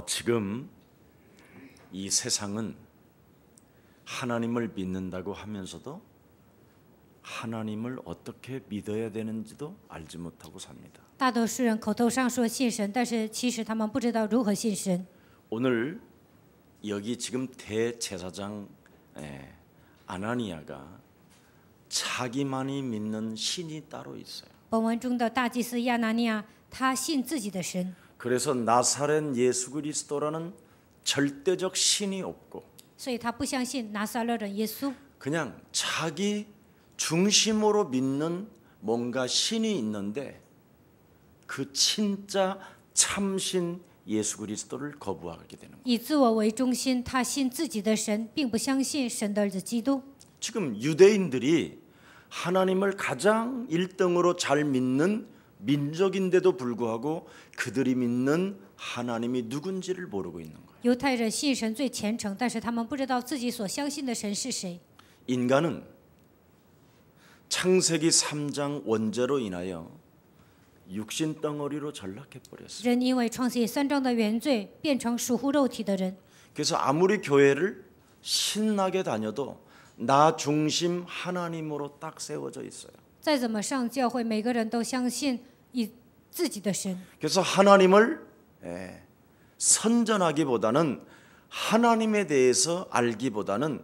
지금 이 세상은 하나님을 믿는다고 하면서도 하나님을 어떻게 믿어야 되는지도 알지 못하고 삽니다. 大多数人口头上说信神，但是其实他们不知道如何信神。 오늘 여기 지금 대제사장 아나니아가 자기만이 믿는 신이 따로 있어요. 本文中的大祭司亚拿尼亚，他信自己的神， 그래서 나사렛 예수 그리스도라는 절대적 신이 없고 所以他不相信拿撒勒人耶稣， 그냥 자기 중심으로 믿는 뭔가 신이 있는데 그 진짜 참신 예수 그리스도를 거부하게 되는 거예요. 以自我为中心，他信自己的神，并不相信神的儿子基督。 지금 유대인들이 하나님을 가장 1등으로 잘 믿는 민족인데도 불구하고 그들이 믿는 하나님이 누군지를 모르고 있는 거예요. 犹太人信神最虔诚，但是他们不知道自己所相信的神是谁。 인간은 창세기 3장 원죄로 인하여 육신 덩어리로 전락해 버렸어요. 人因为创世记3章的原罪，变成属乎肉体的人。 그래서 아무리 교회를 신나게 다녀도 나 중심 하나님으로 딱 세워져 있어요. 再怎么上教会，每个人都相信以自己的神。 그래서 하나님을 선전하기보다는 하나님에 대해서 알기보다는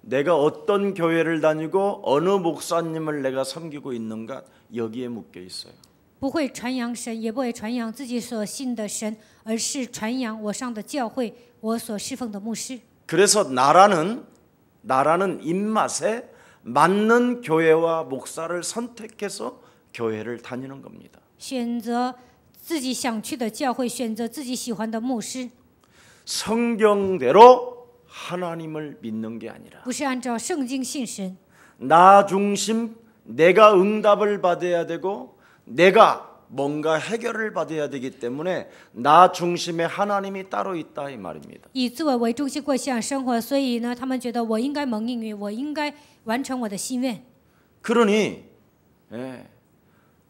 내가 어떤 교회를 다니고 어느 목사님을 내가 섬기고 있는가 여기에 묶여 있어요. 不会传扬神，也不会传扬自己所信的神，而是传扬我上的教会，我所侍奉的牧师。 그래서 나라는 입맛에 맞는 교회와 목사를 선택해서 교회를 다니는 겁니다. 选择自己想去的教会，选择自己喜欢的牧师， 성경대로 하나님을 믿는 게 아니라 不是按照圣经信神， 나 중심 내가 응답을 받아야 되고 내가 뭔가 해결을 받아야 되기 때문에 나 중심에 하나님이 따로 있다 이 말입니다. 以自我为中心过信仰生活，所以呢，他们觉得我应该蒙应允，我应该完成我的心愿。 그러니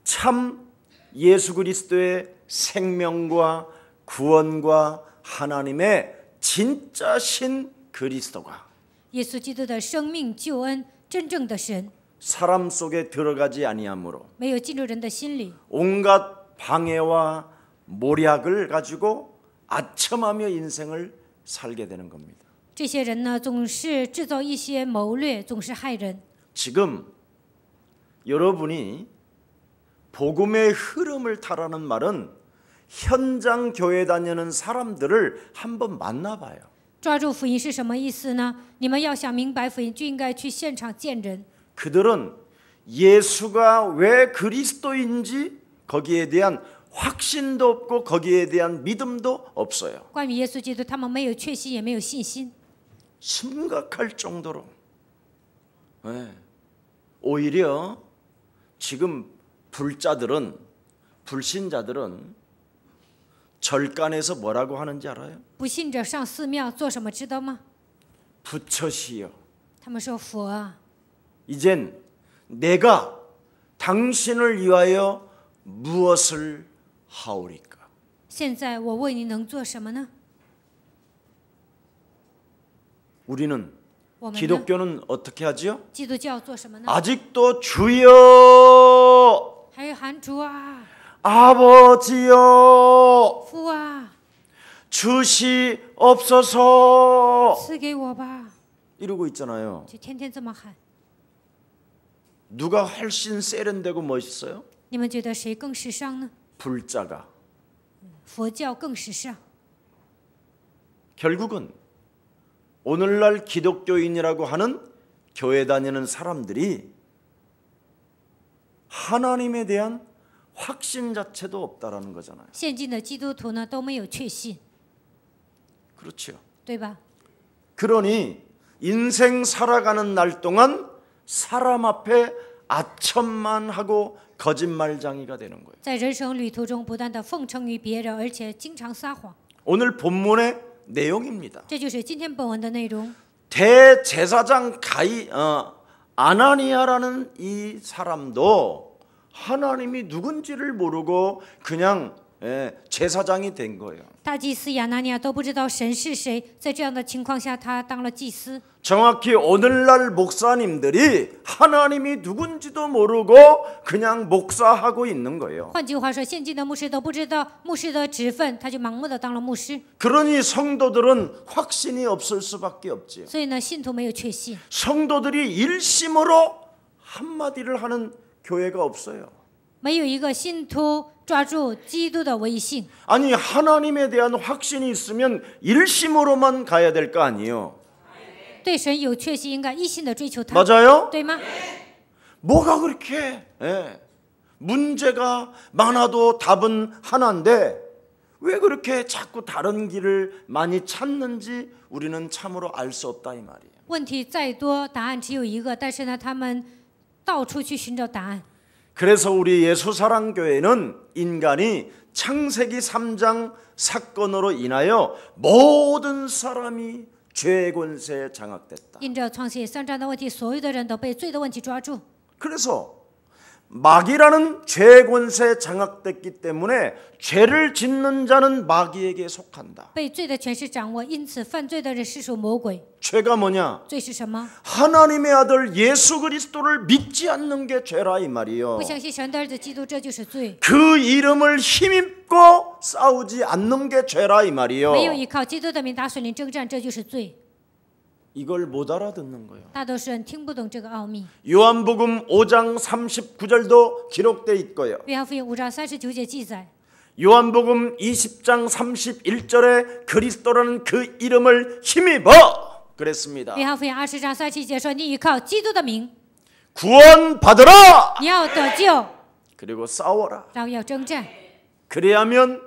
참 예수 그리스도의 생명과 구원과 하나님의 진짜 신 그리스도가 耶稣基督的生命救恩，真正的神， 사람 속에 들어가지 아니하므로 没有进入人的心里， 온갖 방해와 모략을 가지고 아첨하며 인생을 살게 되는 겁니다. 这些人呢，总是制造一些谋略，总是害人。 지금 여러분이 복음의 흐름을 타라는 말은 현장 교회 다니는 사람들을 한번 만나봐요. 抓住福音是什么意思呢？你们要想明白福音，就应该去现场见人。 그들은 예수가 왜 그리스도인지 거기에 대한 확신도 없고 거기에 대한 믿음도 없어요. 关于耶稣基督，他们没有确信，也没有信心。 심각할 정도로 오히려 지금 불신자들은 절간에서 뭐라고 하는지 알아요? 不信者上寺庙做什么，知道吗？ 부처시여 他们说：“佛啊， 이젠 내가 당신을 위하여 무엇을 하오리까? 现在我为你能做什么呢？ 우리는 我们呢？ 기독교는 어떻게 하지요? 基督教做什么呢？ 아직도 주여 还有喊主啊， 아버지여 父啊， 주시옵소서 赐给我吧！ 이러고 있잖아요. 就天天这么喊。 누가 훨씬 세련되고 멋있어요? 你们觉得谁更时尚呢？ 불자가. 佛教更时尚。 결국은 오늘날 기독교인이라고 하는 교회 다니는 사람들이 하나님에 대한 확신 자체도 없다라는 거잖아요. 现今的基督徒呢都没有确信， 그렇죠. 对吧？ 그러니 인생 살아가는 날 동안 사람 앞에 아첨만 하고 거짓말쟁이가 되는 거예요. 在人生旅途中不断的奉承于别人，而且经常撒谎。 오늘 본문의 내용입니다. 这就是今天本文的内容。 대제사장 아나니아라는 이 사람도 하나님이 누군지를 모르고 그냥 제사장이 된 거예요. 大祭司亚拿尼亚都不知道神是谁，在这样的情况下，他当了祭司。 정확히 오늘날 목사님들이 하나님이 누군지도 모르고 그냥 목사하고 있는 거예요. 换句话说，现今的牧师都不知道牧师的职分，他就盲目的当了牧师。 그러니 성도들은 확신이 없을 수밖에 없지요. 所以呢，信徒没有确信， 성도들이 일심으로 한마디를 하는 교회가 없어요. 没有一个信徒抓住基督的威信。 아니 하나님에 대한 확신이 있으면 일심으로만 가야 될 거 아니에요. 对神有确信，应该一心的追求他， 맞아요? 对吗？ 뭐가 그렇게 문제가 많아도 답은 하나인데 왜 그렇게 자꾸 다른 길을 많이 찾는지 우리는 참으로 알 수 없다 이 말이에요. 问题再多，答案只有一个，但是呢，他们到处去寻找答案。 그래서 우리 예수사랑교회는 인간이 창세기 3장 사건으로 인하여 모든 사람이 죄의 권세에 장악됐다. 因着创世3章的问题，所有的人都被罪的问题抓住。 그래서 마귀라는 죄의 권세에 장악됐기 때문에 죄를 짓는 자는 마귀에게 속한다. 被罪的权势掌握，因此犯罪的人是属魔鬼。 죄가 뭐냐? 罪是什么？ 하나님의 아들 예수 그리스도를 믿지 않는 게 죄라 이 말이요. 不相信神的儿子基督，这就是罪。 그 이름을 힘입고 싸우지 않는 게 죄라 이 말이요. 没有依靠基督的名打属灵征战，这就是罪。 이걸 못 알아듣는 거예요. 大多数人听不懂这个奥秘。 요한복음 5장 39절도 기록돼 있고요. 约翰福音5章39节记载， 요한복음 20장 31절에 그리스도라는 그 이름을 힘입어 그랬습니다. 约翰福音20章37节说：“你依靠基督的名， 구원받으라. 你要得救， 그리고 싸워라. 然后要征战。 그래야면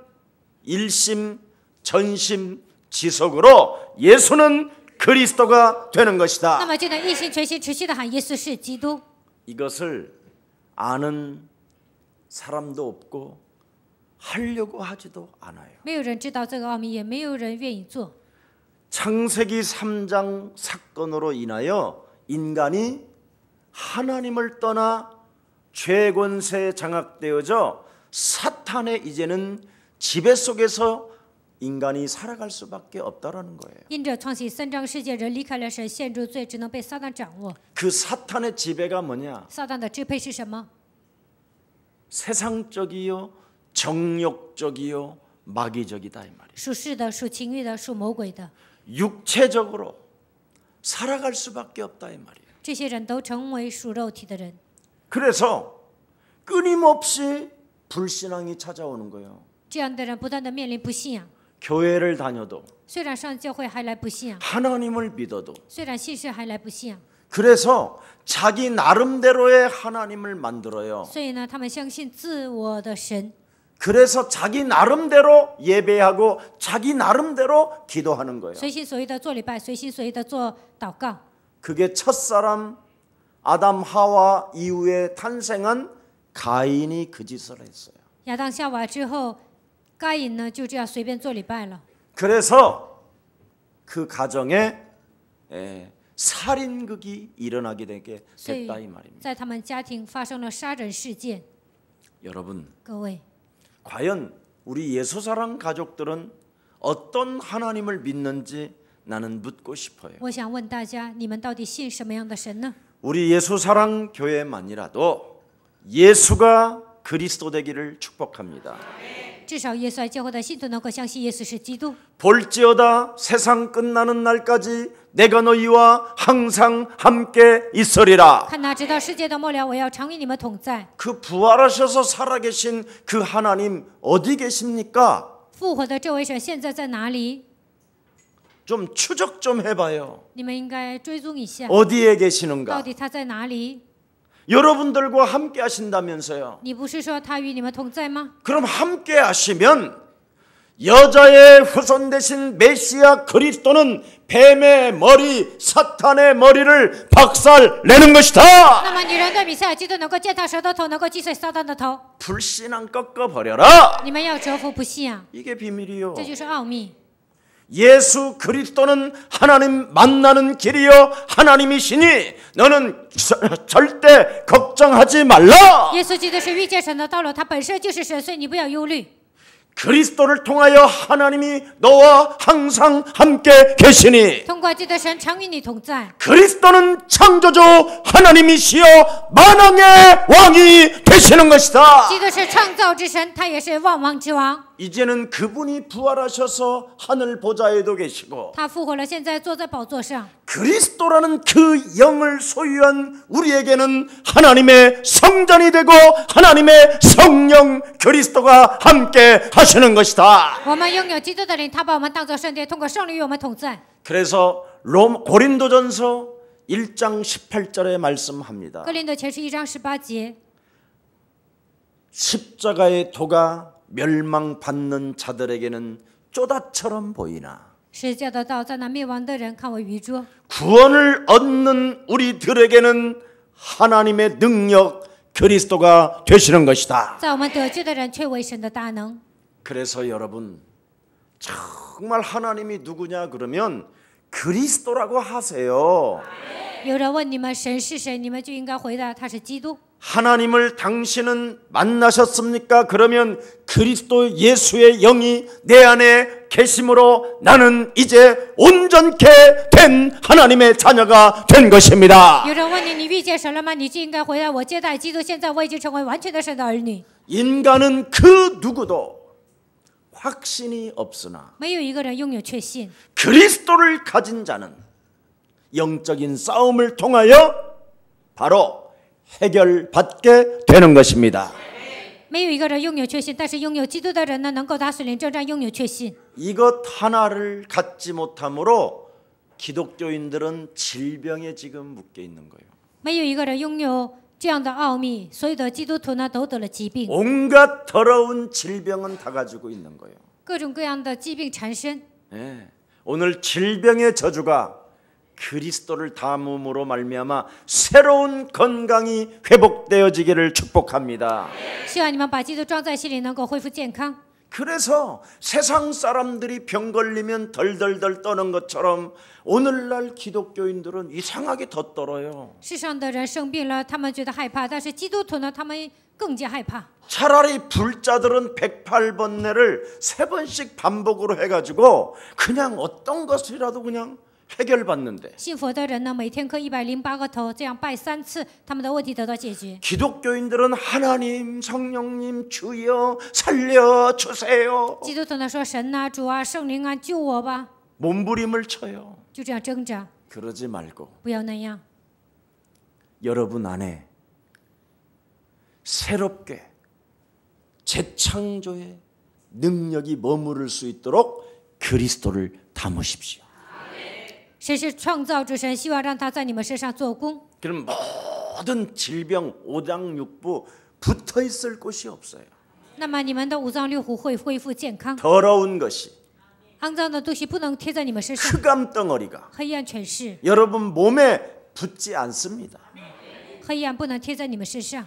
일심 전심 지속으로 예수는 그리스도가 되는 那 것이다. 么就能一心全心持续的喊耶稣是基督。 이것을 아는 사람도 없고 하려고 하지도 않아요. 没有人知道这个奥秘，也没有人愿意做。 창세기 3장 사건으로 인하여 인간이 하나님을 떠나 죄 권세에 장악되어져 사탄의 이제는 지배 속에서 인간이 살아갈 수밖에 없다라는 거예요. 因着创世3章世界，人离开了神，陷入罪，只能被撒旦掌握。 그 사탄의 지배가 뭐냐? 撒旦的支配是什么？ 세상적이요, 정욕적이요, 마귀적이다 이 말이에요. 属世的，属情欲的，属魔鬼的。 육체적으로 살아갈 수밖에 없다 이 말이에요. 这些人都成为属肉体的人， 그래서 끊임없이 불신앙이 찾아오는 거예요. 这样的人不断的面临不信仰。 교회를 다녀도 虽然上教会还来不信仰， 하나님을 믿어도 虽然信士还来不信仰， 그래서 자기 나름대로의 하나님을 만들어요. 所以呢，他们相信自我的神， 그래서 자기 나름대로 예배하고 자기 나름대로 기도하는 거예요. 随心所欲的做礼拜，随心所欲的做祷告。 그게 첫사람 아담 하와 이후에 탄생한 가인이 그 짓을 했어요. 亚当夏娃之后，该隐呢就这样随便做礼拜了。 그래서 그 가정에 살인극이 일어나게 되게 所以 됐다 이 말입니다. 在他们家庭发生了杀人事件。 여러분, 各位， 과연 우리 예수사랑 가족들은 어떤 하나님을 믿는지 나는 묻고 싶어요. 我想问大家，你们到底信什么样的神呢？ 우리 예수사랑 교회만이라도 예수가 그리스도 되기를 축복합니다. 至少耶稣爱教会的信徒能够相信耶稣是基督。 볼지어다 세상 끝나는 날까지 내가 너희와 항상 함께 있으리라. 看哪，直到世界的末了，我要常与你们同在。 그 부활하셔서 살아계신 그 하나님 어디 계십니까? 复活的这位神现在在哪里？ 좀 추적 좀 해봐요. 你们应该追踪一下， 어디에 到 계시는가? 底他在哪里？ 여러분들과 함께 하신다면서요. 你不是说他与你们同在吗？ 그럼 함께 하시면 여자의 후손 되신 메시아 그리스도는 뱀의 머리, 사탄의 머리를 박살내는 것이다. 那么女人对弥赛亚基督能够践踏蛇的头，能够击碎撒旦的头。 불신앙 꺾어버려라. 你们要折服不信仰， 이게 비밀이요. 这就是奥秘。 예수 그리스도는 하나님 만나는 길이요 하나님이시니 너는 절대 걱정하지 말라. 耶稣基督是遇见神的道路，他本身就是神，所以你不要忧虑。 그리스도를 통하여 하나님이 너와 항상 함께 계시니 通过基督神常与你同在。 그리스도는 창조주 하나님이시여 만왕의 왕이 되시는 것이다. 基督是创造之神，他也是万王之王。 이제는 그분이 부활하셔서 하늘 보좌에도 계시고 他复活了，现在坐在宝座上。 그리스도라는 그 영을 소유한 우리에게는 하나님의 성전이 되고 하나님의 성령 그리스도가 함께 하시는 것이다. 我们拥有基督的灵，他把我们当作圣殿，通过圣灵与我们同在。 그래서 고린도전서 1장 18절에 말씀합니다. 哥林多前书1章18节， 십자가의 도가 멸망받는 자들에게는 쪼다처럼 보이나 十字架的道在那灭亡的人看为愚拙， 구원을 얻는 우리들에게는 하나님의 능력 그리스도가 되시는 것이다. 在我们得救的人却为神的大能。 그래서 여러분 정말 하나님이 누구냐 그러면 그리스도라고 하세요. 有人问你们神是谁，你们就应该回答他是基督。 하나님을 당신은 만나셨습니까? 그러면 그리스도 예수의 영이 내 안에 계심으로 나는 이제 온전케 된 하나님의 자녀가 된 것입니다. 有人问你，你遇见神了吗？你就应该回答我接待基督，现在我已经成为完全的神的儿女。 인간은 그 누구도 확신이 없으나 没有一个人拥有确信， 그리스도를 가진 자는 영적인 싸움을 통하여 바로 해결받게 되는 것입니다. 没有一个人拥有确信，但是拥有基督的人呢，能够打属灵征战，拥有确信。 이것 하나를 갖지 못함으로 기독교인들은 질병에 지금 묶여 있는 거예요. 没有一个人拥有这样的奥秘，所有的基督徒呢都得了疾病， 온갖 더러운 질병은 다 가지고 있는 거예요. 各种各样的疾病缠身。 네. 오늘 질병의 저주가 그리스도를 담음으로 말미암아 새로운 건강이 회복되어지기를 축복합니다. 希望你们把基督装在心里，能够恢复健康。 그래서 세상 사람들이 병 걸리면 덜덜덜 떠는 것처럼 오늘날 기독교인들은 이상하게 더 떨어요. 世上的人生病了，他们觉得害怕，但是基督徒呢，他们更加害怕。 차라리 불자들은 108번뇌를 3번씩 반복으로 해가지고 그냥 어떤 것이라도 그냥 해결받는데 信佛的人呢，每天磕108个头，这样拜3次，他们的问题得到解决。 기독교인들은 하나님 성령님 주여 살려주세요 基督徒呢说：“神啊，主啊，圣灵啊，救我吧！” 몸부림을 쳐요. 就这样挣扎， 그러지 말고 不要那样。 여러분 안에 새롭게 재창조의 능력이 머무를 수 있도록 그리스도를 담으십시오. 神是创造之神，希望让他在你们身上做工。 그럼 모든 질병 오장육부 붙어 있을 곳이 없어요. 那么你们的五脏六腑会恢复健康， 더러운 것이 肮脏的东西不能贴在你们身上， 흑암 덩어리가 黑暗权势， 여러분 몸에 붙지 않습니다. 黑暗不能贴在你们身上。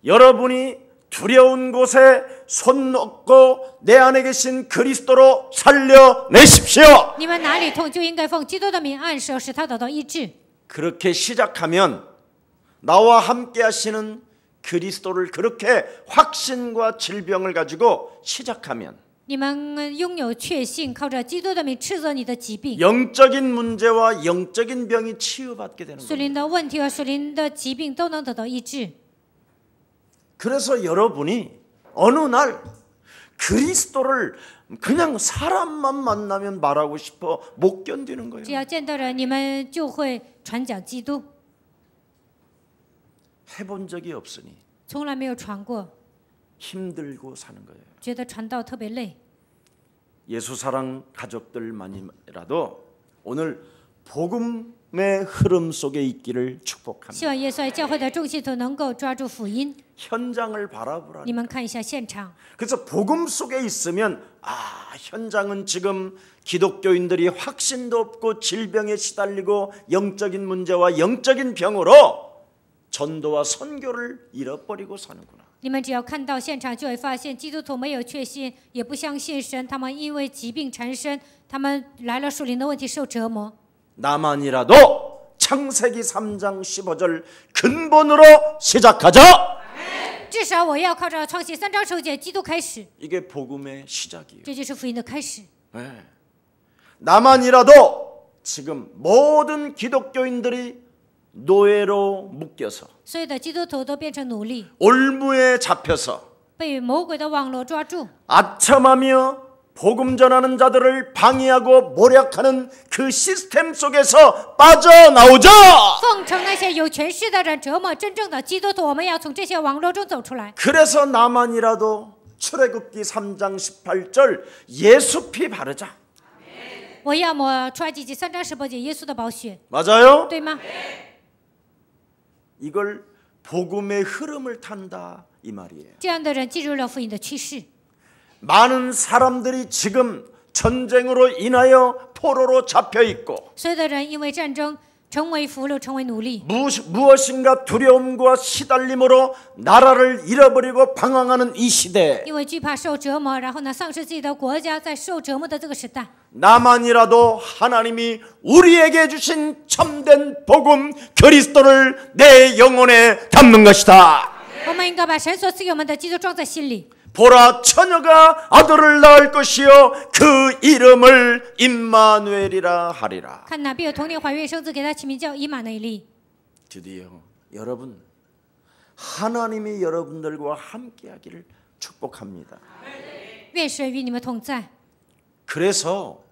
여러분이 두려운 곳에 손 놓고 내 안에 계신 그리스도로 살려내십시오. 你们哪里痛就应该奉基督的名按手，使他得到医治。 그렇게 시작하면 나와 함께 하시는 그리스도를 그렇게 확신과 질병을 가지고 시작하면 你们拥有确信，靠着基督的名斥责你的疾病， 영적인 문제와 영적인 병이 치유받게 되는 属 거예요. 灵的问题和属灵的疾病都能得到医治。 그래서 여러분이 어느 날 그리스도를 그냥 사람만 만나면 말하고 싶어 못 견디는 거예요. 只要见到人，你们就会传讲基督， 해본 적이 없으니 从来没有传过， 힘들고 사는 거예요. 觉得传道特别累。 예수사랑 가족들만이라도 오늘 복음의 흐름 속에 있기를 希 축복합니다. 望耶稣爱教会的众信徒能够抓住福音。 현장을 바라보라. 你们看一下现场， 그래서 복음 속에 있으면 현장은 지금 기독교인들이 확신도 없고 질병에 시달리고 영적인 문제와 영적인 병으로 전도와 선교를 잃어버리고 사는구나. 你们只要看到现场，就会发现基督徒没有确信，也不相信神，他们因为疾病缠身，他们来了属灵的问题受折磨。 나만이라도 창세기 3장 15절 근본으로 시작하자. 至少我要靠着创世3章9节基督开始， 이게 복음의 시작이에요. 这就是福音的开始。 네. 나만이라도 지금 모든 기독교인들이 노예로 묶여서 所有的基督徒都变成奴隶， 올무에 잡혀서 被魔鬼的网络抓住， 아첨하며 복음 전하는 자들을 방해하고 모략하는 그 시스템 속에서 빠져나오자. 奉承那些有权势的人折磨真正的基督徒，我们要从这些网络中走出来。 그래서 나만이라도 출애굽기 3장 18절 예수 피 바르자. 我要么出埃及记3章18节耶稣的宝血， 맞아요? 对吗？ 이걸 복음의 흐름을 탄다 이 말이에요. 这样的人进入了福音的趋势。 많은 사람들이 지금 전쟁으로 인하여 포로로 잡혀 있고 所有的人因为战争成为俘虏，成为奴隶， 무엇인가 두려움과 시달림으로 나라를 잃어버리고 방황하는 이 시대 因为惧怕受折磨，然后呢丧失自己的国家，在受折磨的这个时代， 나만이라도 하나님이 우리에게 주신 참된 복음 그리스도를 내 영혼에 담는 것이다. 我们应该把神所赐给我们的基督装在心里。 보라 처녀가 아들을 낳을 것이요 그 이름을 임마누엘이라 하리라. 看哪必有童女怀孕生子，给他起名叫以马内利。 드디어 여러분 하나님이 여러분들과 함께하기를 축복합니다. 愿神与你们同在。 그래서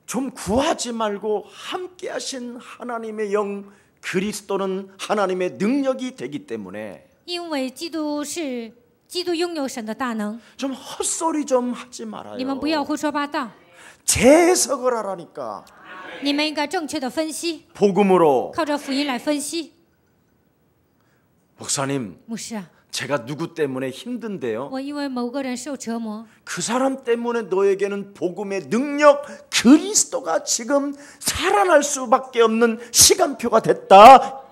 좀 구하지 말고 함께하신 하나님의 영 그리스도는 하나님의 능력이 되기 때문에 因为基督是基督拥有神的大能， 좀 헛소리 좀 하지 말아요. 你们不要胡说八道， 재해석을 하라니까. 你们应该正确的分析， 복음으로. 靠着福音来分析。 목사님 牧师啊， 제가 누구 때문에 힘든데요. 我因为某个人受折磨， 그 사람 때문에 너에게는 복음의 능력 그리스도가 지금 살아날 수밖에 없는 시간표가 됐다.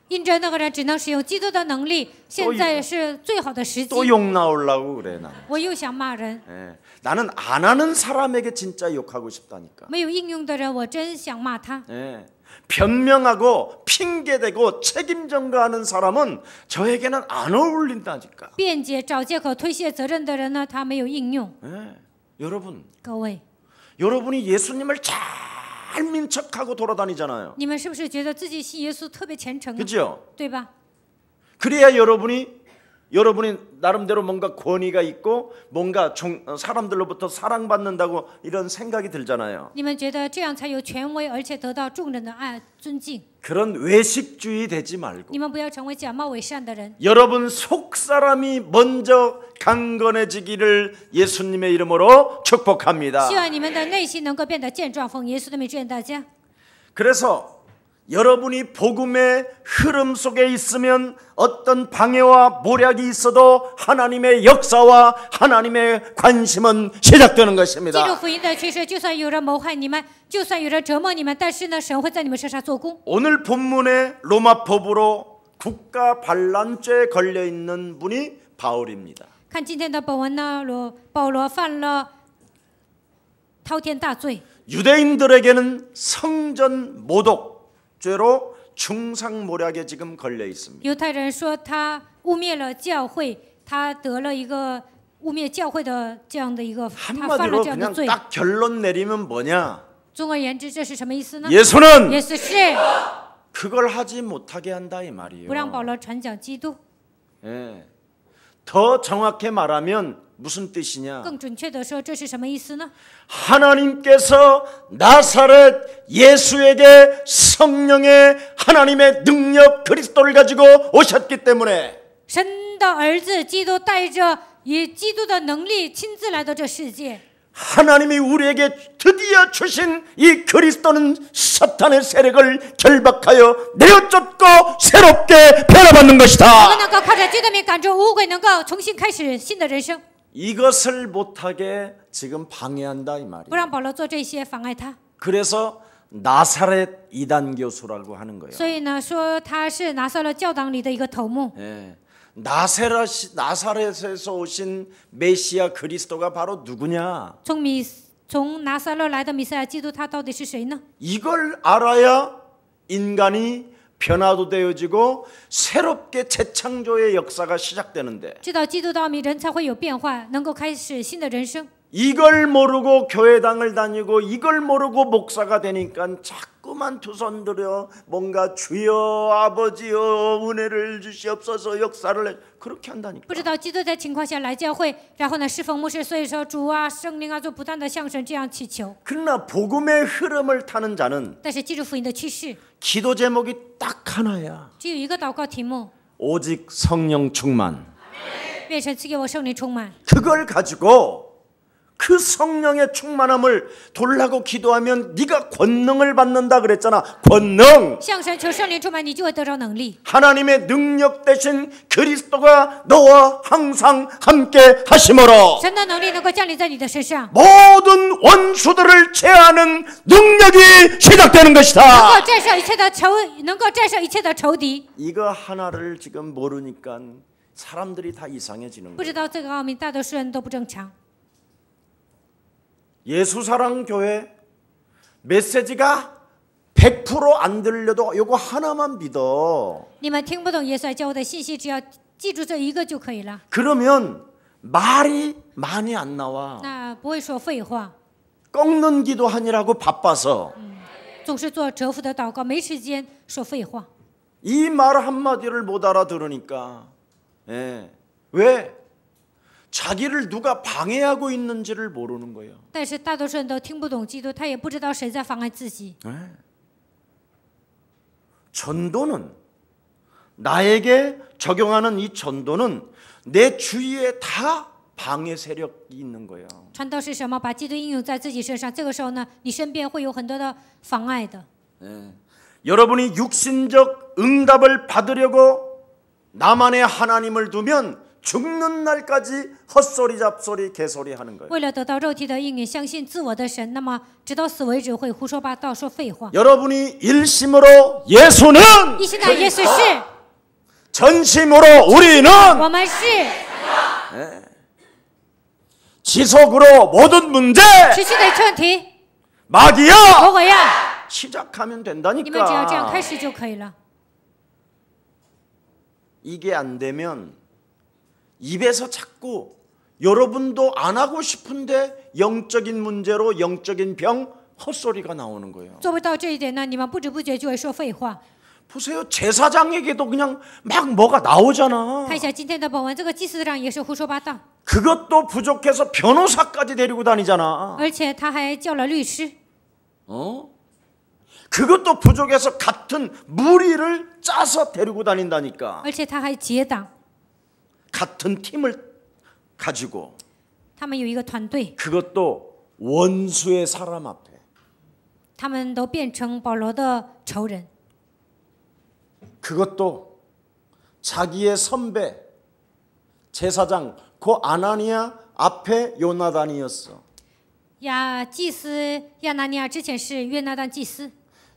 因着那个人只能使用基督的能力，现在是最好的时机。 또 욕 나오려고 그래 나는. 我又想骂人， 예, 나는 안 하는 사람에게 진짜 욕하고 싶다니까. 没有应用的人，我真想骂他。 예, 변명하고 핑계대고 책임 전가하는 사람은 저에게는 안 어울린다니까. 辩解、找借口、推卸责任的人呢，他没有应用。 예, 여러분, 各位， 여러분이 예수님을 잘 민척하고 돌아다니잖아요. 你们是不是觉得自己信耶稣特别虔诚啊？ 그죠? 对吧？ 그래야 여러분이 나름대로 뭔가 권위가 있고 뭔가 사람들로부터 사랑받는다고 이런 생각이 들잖아요. 你们觉得这样才有权威，而且得到众人的爱尊敬。 그런 외식주의 되지 말고 你们不要成为假冒伪善的人。 여러분 속사람이 먼저 강건해지기를 예수님의 이름으로 축복합니다. 希望你们的内心能够变得健壮，奉耶稣的名祝愿大家。 그래서 여러분이 복음의 흐름 속에 있으면 어떤 방해와 모략이 있어도 하나님의 역사와 하나님의 관심은 시작되는 记住 것입니다. 福音的趋势，就算有人谋害你们，就算有人折磨你们，但是呢，神会在你们身上做工。 오늘 본문의 로마 법으로 국가 반란죄에 걸려 있는 분이 바울입니다. 看今天的本文呢，保罗犯了滔天大罪。 유대인들에게는 성전 모독죄로 중상모략에 지금 걸려 있습니다. 犹太人说他污蔑了教会，他得了一个污蔑教会的这样的一个，他犯了 한마디로 这样的 그냥 罪。 딱 결론 내리면 뭐냐? 总而言之，这是什么意思呢？ 예수는 意思是 그걸 하지 못하게 한다 이 말이에요. 不让保罗传讲基督。 예. 더 정확히 말하면 무슨 뜻이냐? 更准确的说，这是什么意思呢？ 하나님께서 나사렛 예수에게 성령의 하나님의 능력 그리스도를 가지고 오셨기 때문에 神的儿子基督带着以基督的能力亲自来到这世界。 하나님이 우리에게 드디어 주신 이 그리스도는 사탄의 세력을 결박하여 내어쫓고 새롭게 변화받는 我们 것이다. 能够靠着基督的名赶出污鬼，能够重新开始新的人生。 이것을 못하게 지금 방해한다 이 不 말이에요. 让保罗做这些，妨碍他。 그래서 나사렛 이단 교수라고 하는 거예요. 所以呢，说他是拿撒勒教党里的一个头目。 예. 나사렛에서 오신 메시아 그리스도가 바로 누구냐? 从拿撒勒来的弥赛亚基督，他到底是谁呢？ 이걸 알아야 인간이 변화도 되어지고 새롭게 재창조의 역사가 시작되는데 知道基督的奥秘，人才会有变化，能够开始新的人生。 이걸 모르고 교회당을 다니고 이걸 모르고 목사가 되니까 자꾸만 두 손 들여 뭔가 주여 아버지여 은혜를 주시옵소서 역사를 해 그렇게 한다니까. 不知道基督的情况下来教会，然后呢侍奉牧师，所以说主啊圣灵啊，就不断的向神这样祈求。 그러나 복음의 흐름을 타는 자는 但是记住福音的趋势， 기도 제목이 딱 하나야. 只有一个祷告题目： 오직 성령 충만. 愿神赐给我圣灵充满。 그걸 가지고 그 성령의 충만함을 돌라고 기도하면 네가 권능을 받는다 그랬잖아. 권능. 向神求圣灵充满，你就会得着能力。 하나님의 능력 대신 그리스도가 너와 항상 함께 하심으로 神的能力能够降临在你的身上， 모든 원수들을 제하는 능력이 시작되는 能 것이다. 够战胜一切的仇，能够战胜一切的仇敌。 이거 하나를 지금 모르니까 사람들이 다 이상해지는 不 거예요. 知道这个奥秘，大多数人都不正常。 예수사랑교회 메시지가 100% 안 들려도 이거 하나만 믿어. 你们听不懂耶稣来教我的信息，只要记住这一个就可以了。 그러면 말이 많이 안 나와. 那不会说废话， 꺾는 기도하느라고 바빠서 总是做折服的祷告，没时间说废话。 이 말 한마디를 못 알아들으니까 예. 왜? 자기를 누가 방해하고 있는지를 모르는 거예요. 但是大多数人都听不懂基督，他也不知道谁在妨碍自己。 예. 전도는 나에게 적용하는 이 전도는 내 주위에 다 방해 세력이 있는 거예요. 传道是什么？把基督应用在自己身上，这个时候呢，你身边会有很多的妨碍的。 예. 여러분이 육신적 응답을 받으려고 나만의 하나님을 두면 죽는 날까지 헛소리 잡소리 개소리 하는 거예요. 为了得到肉体的应允，相信自我的神，那么直到死为止会胡说八道，说废话。 여러분이 일심으로 예수는 一心的耶稣是， 전심으로 우리는 我们是 지속으로 모든 문제 持续的问题， 막이야 魔鬼呀， 시작하면 你们只要这样 된다니까. 开始就可以了。 이게 안 되면 입에서 자꾸 여러분도 안 하고 싶은데 영적인 문제로 영적인 병 헛소리가 나오는 거예요. 做不到这一点呢，你们不知不觉就会说废话。 보세요. 제사장에게도 그냥 막 뭐가 나오잖아. 看一下今天的本文，这个祭司长也是胡说八道， 그것도 부족해서 변호사까지 데리고 다니잖아. 而且他还叫了律师， 어? 그것도 부족해서 같은 무리를 짜서 데리고 다닌다니까. 而且他还结党， 같은 팀을 가지고 他们有一个团队， 그것도 원수의 사람 앞에. 他们都变成保罗的仇人， 그것도 자기의 선배 제사장 그 아나니아 앞에 요나단이었어. 祭司亚拿尼亚之前是约拿单祭司，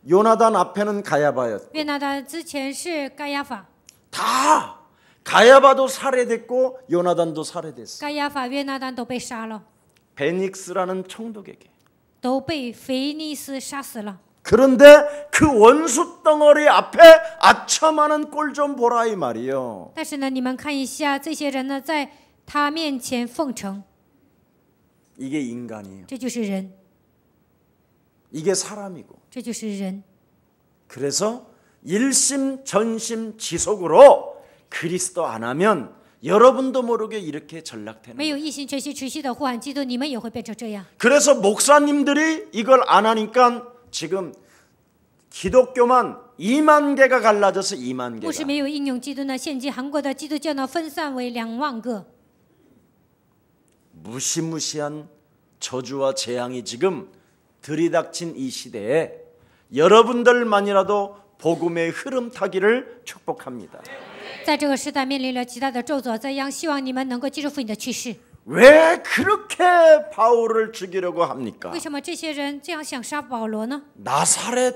요나단 앞에는 가야바였고 约拿单之前是该亚法， 다 가야바도 살해됐고 요나단도 살해됐어. 该亚法、约拿单都被杀了， 베닉스라는 총독에게. 都被腓尼斯杀死了。 그런데 그 원수 덩어리 앞에 아첨하는 꼴 좀 보라 이 말이요. 但是呢，你们看一下这些人呢，在他面前奉承， 이게 인간이에요. 这就是人， 이게 사람이고. 这就是人。 그래서 일심 전심 지속으로 그리스도 안 하면 여러분도 모르게 이렇게 전락되는 没 거예요. 有一心全心持续的呼喊基督，你们也会变成这样。 그래서 목사님들이 이걸 안 하니까 지금 기독교만 2만 개가 갈라져서 2만 牧师 개가. 没有应用基督呢，现今韩国的基督教呢分散为2万个， 무시무시한 저주와 재앙이 지금 들이닥친 이 시대에 여러분들만이라도 복음의 흐름 타기를 축복합니다. 在这个时代面临了极大的咒诅灾殃，希望你们能够记住福音的趋势。 왜 그렇게 바울을 죽이려고 합니까? 为什么这些人这样想杀保罗呢？ 나사렛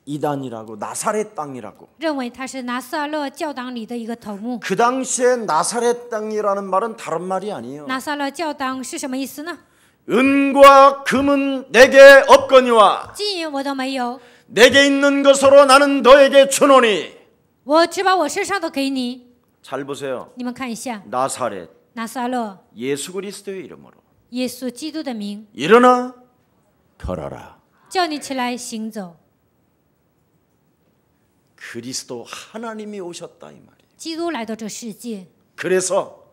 이단이라고 나사렛 땅이라고. 认为他是拿撒勒教党里的一个头目。 그 당시에 나사렛 땅이라는 말은 다른 말이 아니에요. 拿撒勒教党是什么意思呢？ 은과 금은 내게 없거니와 金银我都没有， 내게 있는 것으로 나는 너에게 주노니. 我只把我身上的给你。 잘 보세요. 你们看一下， 나사렛 拿撒勒， 예수 그리스도의 이름으로 耶稣基督的名， 일어나 걸어라. 叫你起来行走。 그리스도 하나님이 오셨다 이 말이에요. 基督来到这世界， 그래서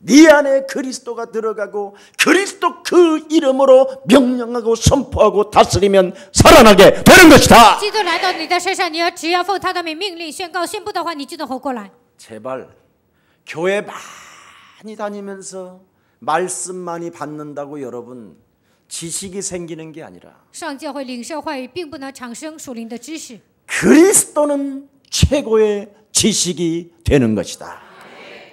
네 안에 그리스도가 들어가고 그리스도 그 이름으로 명령하고 선포하고 다스리면 살아나게 되는 것이다. 基督来到你的身上，只要奉他的名命令宣告宣布的话，你就能活过来。 제발 교회 많이 다니면서 말씀 많이 받는다고 여러분 지식이 생기는 게 아니라 上教会领受话语，并不能产生属灵的知识。 그리스도는 최고의 지식이 되는 것이다.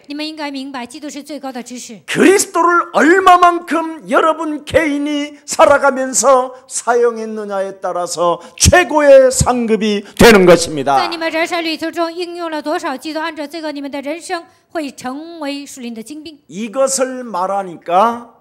你们应该明白，基督是最高的知识。 그리스도를 얼마만큼 여러분 개인이 살아가면서 사용했느냐에 따라서 최고의 상급이 되는 在 것입니다. 你们人生旅途中应用了多少基督，按照这个，你们的人生会成为属灵的精兵。 이것을 말하니까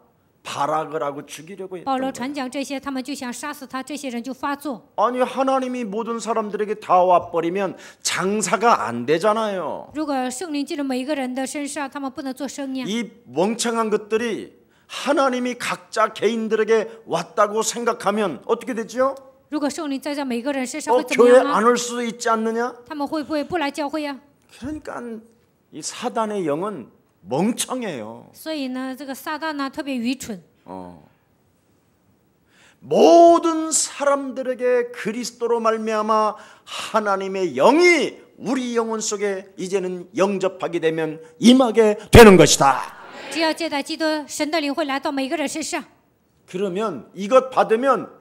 발악을 하고 죽이려고 保罗 했던 거예요. 传讲这些，他们就想杀死他，这些人就发作。 아니 하나님이 모든 사람들에게 다 와버리면 장사가 안 되잖아요. 如果圣灵进入每一个人的身上，他们不能做生意。 이 멍청한 것들이 하나님이 각자 개인들에게 왔다고 생각하면 어떻게 되죠? 如果圣灵在每一个人身上会怎么 교회 样呢？ 안 올 수도 있지 않느냐? 他们会不会不来教会呀？ 그러니까 이 사단의 영은 멍청해요. 所以呢，这个撒旦呢特别愚蠢。 모든 사람들에게 그리스도로 말미암아 하나님의 영이 우리 영혼 속에 이제는 영접하게 되면 임하게 되는 것이다. 只要接待基督，神的灵会来到每一个人身上。 그러면 이것 받으면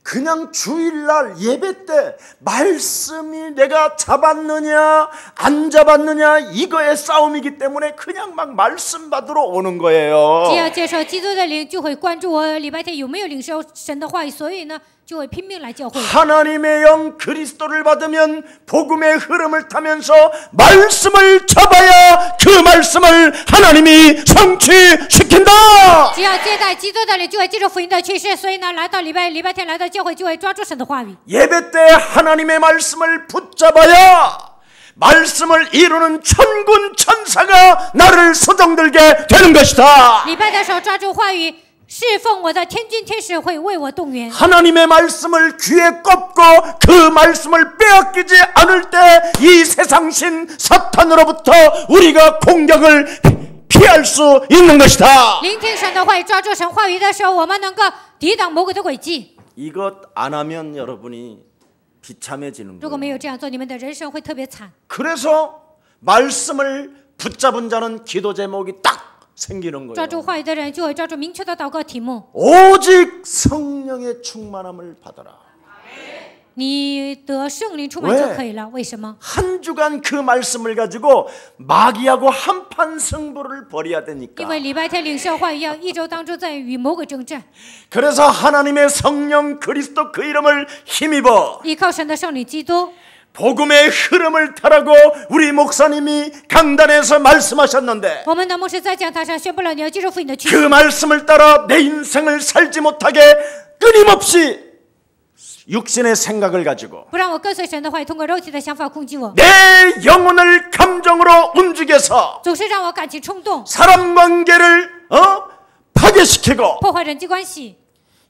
그냥 주일날 예배 때 말씀이 내가 잡았느냐 안 잡았느냐 이거의 싸움이기 때문에 그냥 막 말씀 받으러 오는 거예요. 只要接受基督的灵，就会关注我礼拜天有没有领受神的话语，所以呢，就会拼命来教会。 하나님의 영 그리스도를 받으면 복음의 흐름을 타면서 말씀을 잡아야 그 말씀을 하나님이 성취시킨다. 只要接待基督的灵，就会接受福音的趋势，所以呢，来到礼拜天来到教会，就会抓住神的话语。 예배 때 하나님의 말씀을 붙잡아야 말씀을 이루는 천군 천사가 나를 서정들게 되는 것이다. 礼拜的时候抓住话语，侍奉我的天君天使会为我动员。 하나님의 말씀을 귀에 꼽고 그 말씀을 빼앗기지 않을 때 이 세상신 사탄으로부터 우리가 공격을 피할 수 있는 것이다. 聆听神的话语，抓住神话语的时候，我们能够抵挡魔鬼的诡计。 이것 안 하면 여러분이 비참해지는 如果没 거예요. 有这样做，你们的人生会特别惨。 그래서 말씀을 붙잡은 자는 기도 제목이 딱 생기는 抓住 거예요. 话语的人，就会抓住明确的祷告题目。 오직 성령의 충만함을 받아라. 你得圣灵充满就可以了。为什么？ 한 주간 그 말씀을 가지고 마귀하고 한판 승부를 벌여야 因 되니까. 为礼拜天领受话语要一周当中在与魔鬼征战， 그래서 하나님의 성령 그리스도 그 이름을 힘입어 依靠神的圣灵基督。 복음의 흐름을 타라고 우리 목사님이 강단에서 말씀하셨는데 我们的牧师在讲台上宣布了，你要接受福音的驱 그 使， 말씀을 따라 내 인생을 살지 못하게 끊임없이 육신의 생각을 가지고 不让我跟随神的话语，通过肉体的想法攻击我， 내 영혼을 감정으로 움직여서 总是让我感情冲动， 사람 관계를 파괴시키고 破坏人际关系，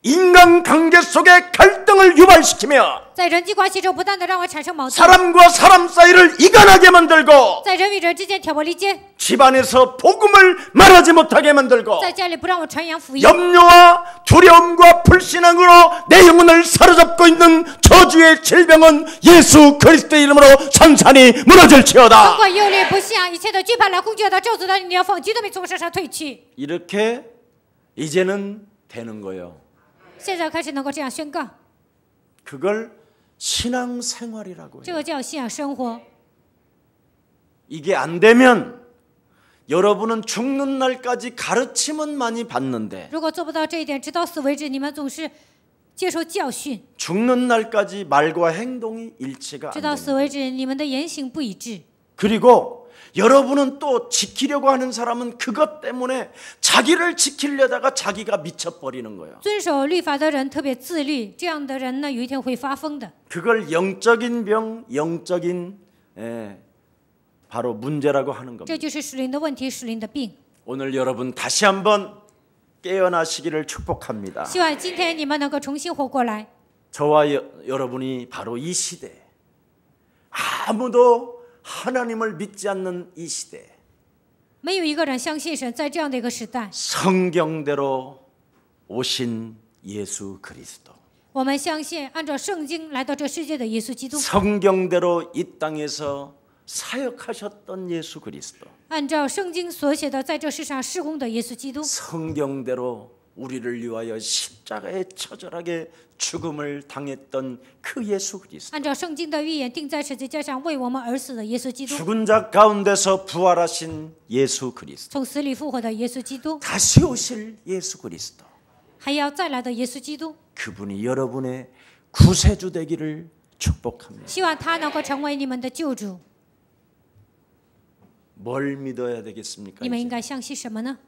인간관계 속에 갈등을 유발시키며 在人际关系中不断的让我产生矛盾， 사람과 사람 사이를 이간하게 만들고 在人与人之间挑拨离间， 집안에서 복음을 말하지 못하게 만들고 在家里不让我传扬福音， 염려와 두려움과 불신앙으로 내 영혼을 사로잡고 있는 저주의 질병은 예수 그리스도의 이름으로 산산이 通 무너질지어다. 过忧虑、不信一切的惧怕来攻击我的咒诅的，你要奉基督名从我身上退去。 이렇게 이제는 되는 거예요. 现在开始能够这样宣告， 그걸 신앙생활이라고 这 해요. 个叫信仰生活。 이게 안 되면 여러분은 죽는 날까지 가르침은 많이 받는데 如果做不到这一点，直到死为止，你们总是接受教训， 죽는 날까지 말과 행동이 일치가 안 直到死 됩니다. 为止，你们的言行不一致。 그리고 여러분은 또 지키려고 하는 사람은 그것 때문에 자기를 지키려다가 자기가 미쳐버리는 거예요. 遵守律法的人特别自律，这样的人呢，有一天会发疯的。 그걸 영적인 병, 영적인 바로 문제라고 하는 这 겁니다. 就是属灵的问题，属灵的病。 오늘 여러분 다시 한번 깨어나시기를 축복합니다. 希望今天你们能够重新活过来。 저와 여러분이 바로 이 시대, 아무도 하나님을 믿지 않는 이 시대, 没有一个人相信神，在这样的一个时代， 성경대로 오신 예수 그리스도, 我们相信按照圣经来到这世界的耶稣基督， 성경대로 이 땅에서 사역하셨던 예수 그리스도, 按照圣经所写的在这世上事工的耶稣基督， 성경대로 우리를 위하여 십자가에 처절하게 죽음을 당했던 그 예수 그리스도, 按照圣经的预言钉在十字架上为我们而死的耶稣基督， 죽은 자 가운데서 부활하신 예수 그리스도, 从死里复活的耶稣基督， 다시 오실 예수 그리스도, 还要再来的耶稣基督。 그분이 여러분의 구세주 되기를 축복합니다. 希望他能够成为你们的救主。 뭘 믿어야 되겠습니까? 你们应 이제? 该相信什么呢？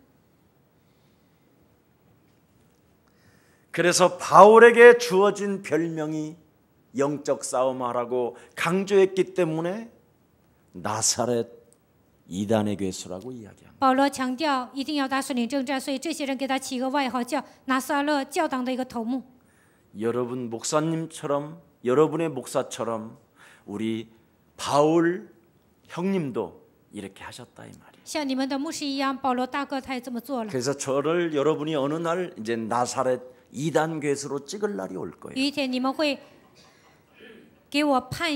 그래서 바울에게 주어진 별명이 영적 싸움하라고 강조했기 때문에 나사렛 이단의 괴수라고 이야기합니다. 保罗强调一定要打属灵征战，所以这些人给他起一个外号叫拿撒勒教党的一个头目。 여러분 목사님처럼 여러분의 목사처럼 우리 바울 형님도 이렇게 하셨다 이 말이에요. 像你们的牧师一样，保罗大哥他也这么做了。 그래서 저를 여러분이 어느 날 이제 나사렛 이단 괴수로 찍을 날이 올 有 거예요. 一天你们会给我判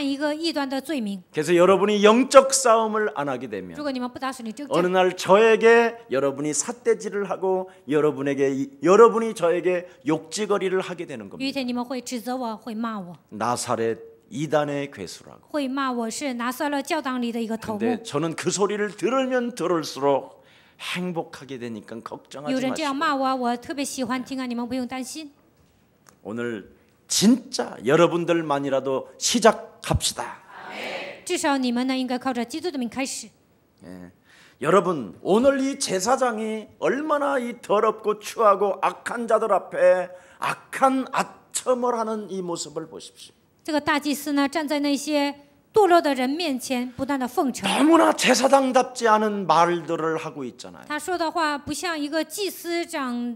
一个异端的罪名。 그래서 여러분이 영적 싸움을 안 하게 如 되면 果你们不打属灵征 어느 战， 날 저에게 여러분이 삿대질을 하고 여러분이 저에게 욕지거리를 하게 되는 有一 겁니다. 天你们会指责我，会骂我， 나사렛 이단의 괴수라고. 会骂我是拿撒勒教党里的一个头目。 근데 저는 그 소리를 들으면 들을수록 행복하게 되니까 有 걱정하지 人这样 마시고 骂我，我特别喜欢听啊，你们不用担心。 오늘 진짜 여러분들만이라도 시작합시다. 至少你们呢，应该靠着基督的名开始。 예. 여러분 오늘 이 제사장이 얼마나 이 더럽고 추하고 악한 자들 앞에 악한 아첨을 하는 이 모습을 보십시오. 这个大祭司呢，站在那些堕落的人面前，不断的奉承。 너무나 제사장답지 않은 말들을 하고 있잖아요. 他说的话不像一个祭司长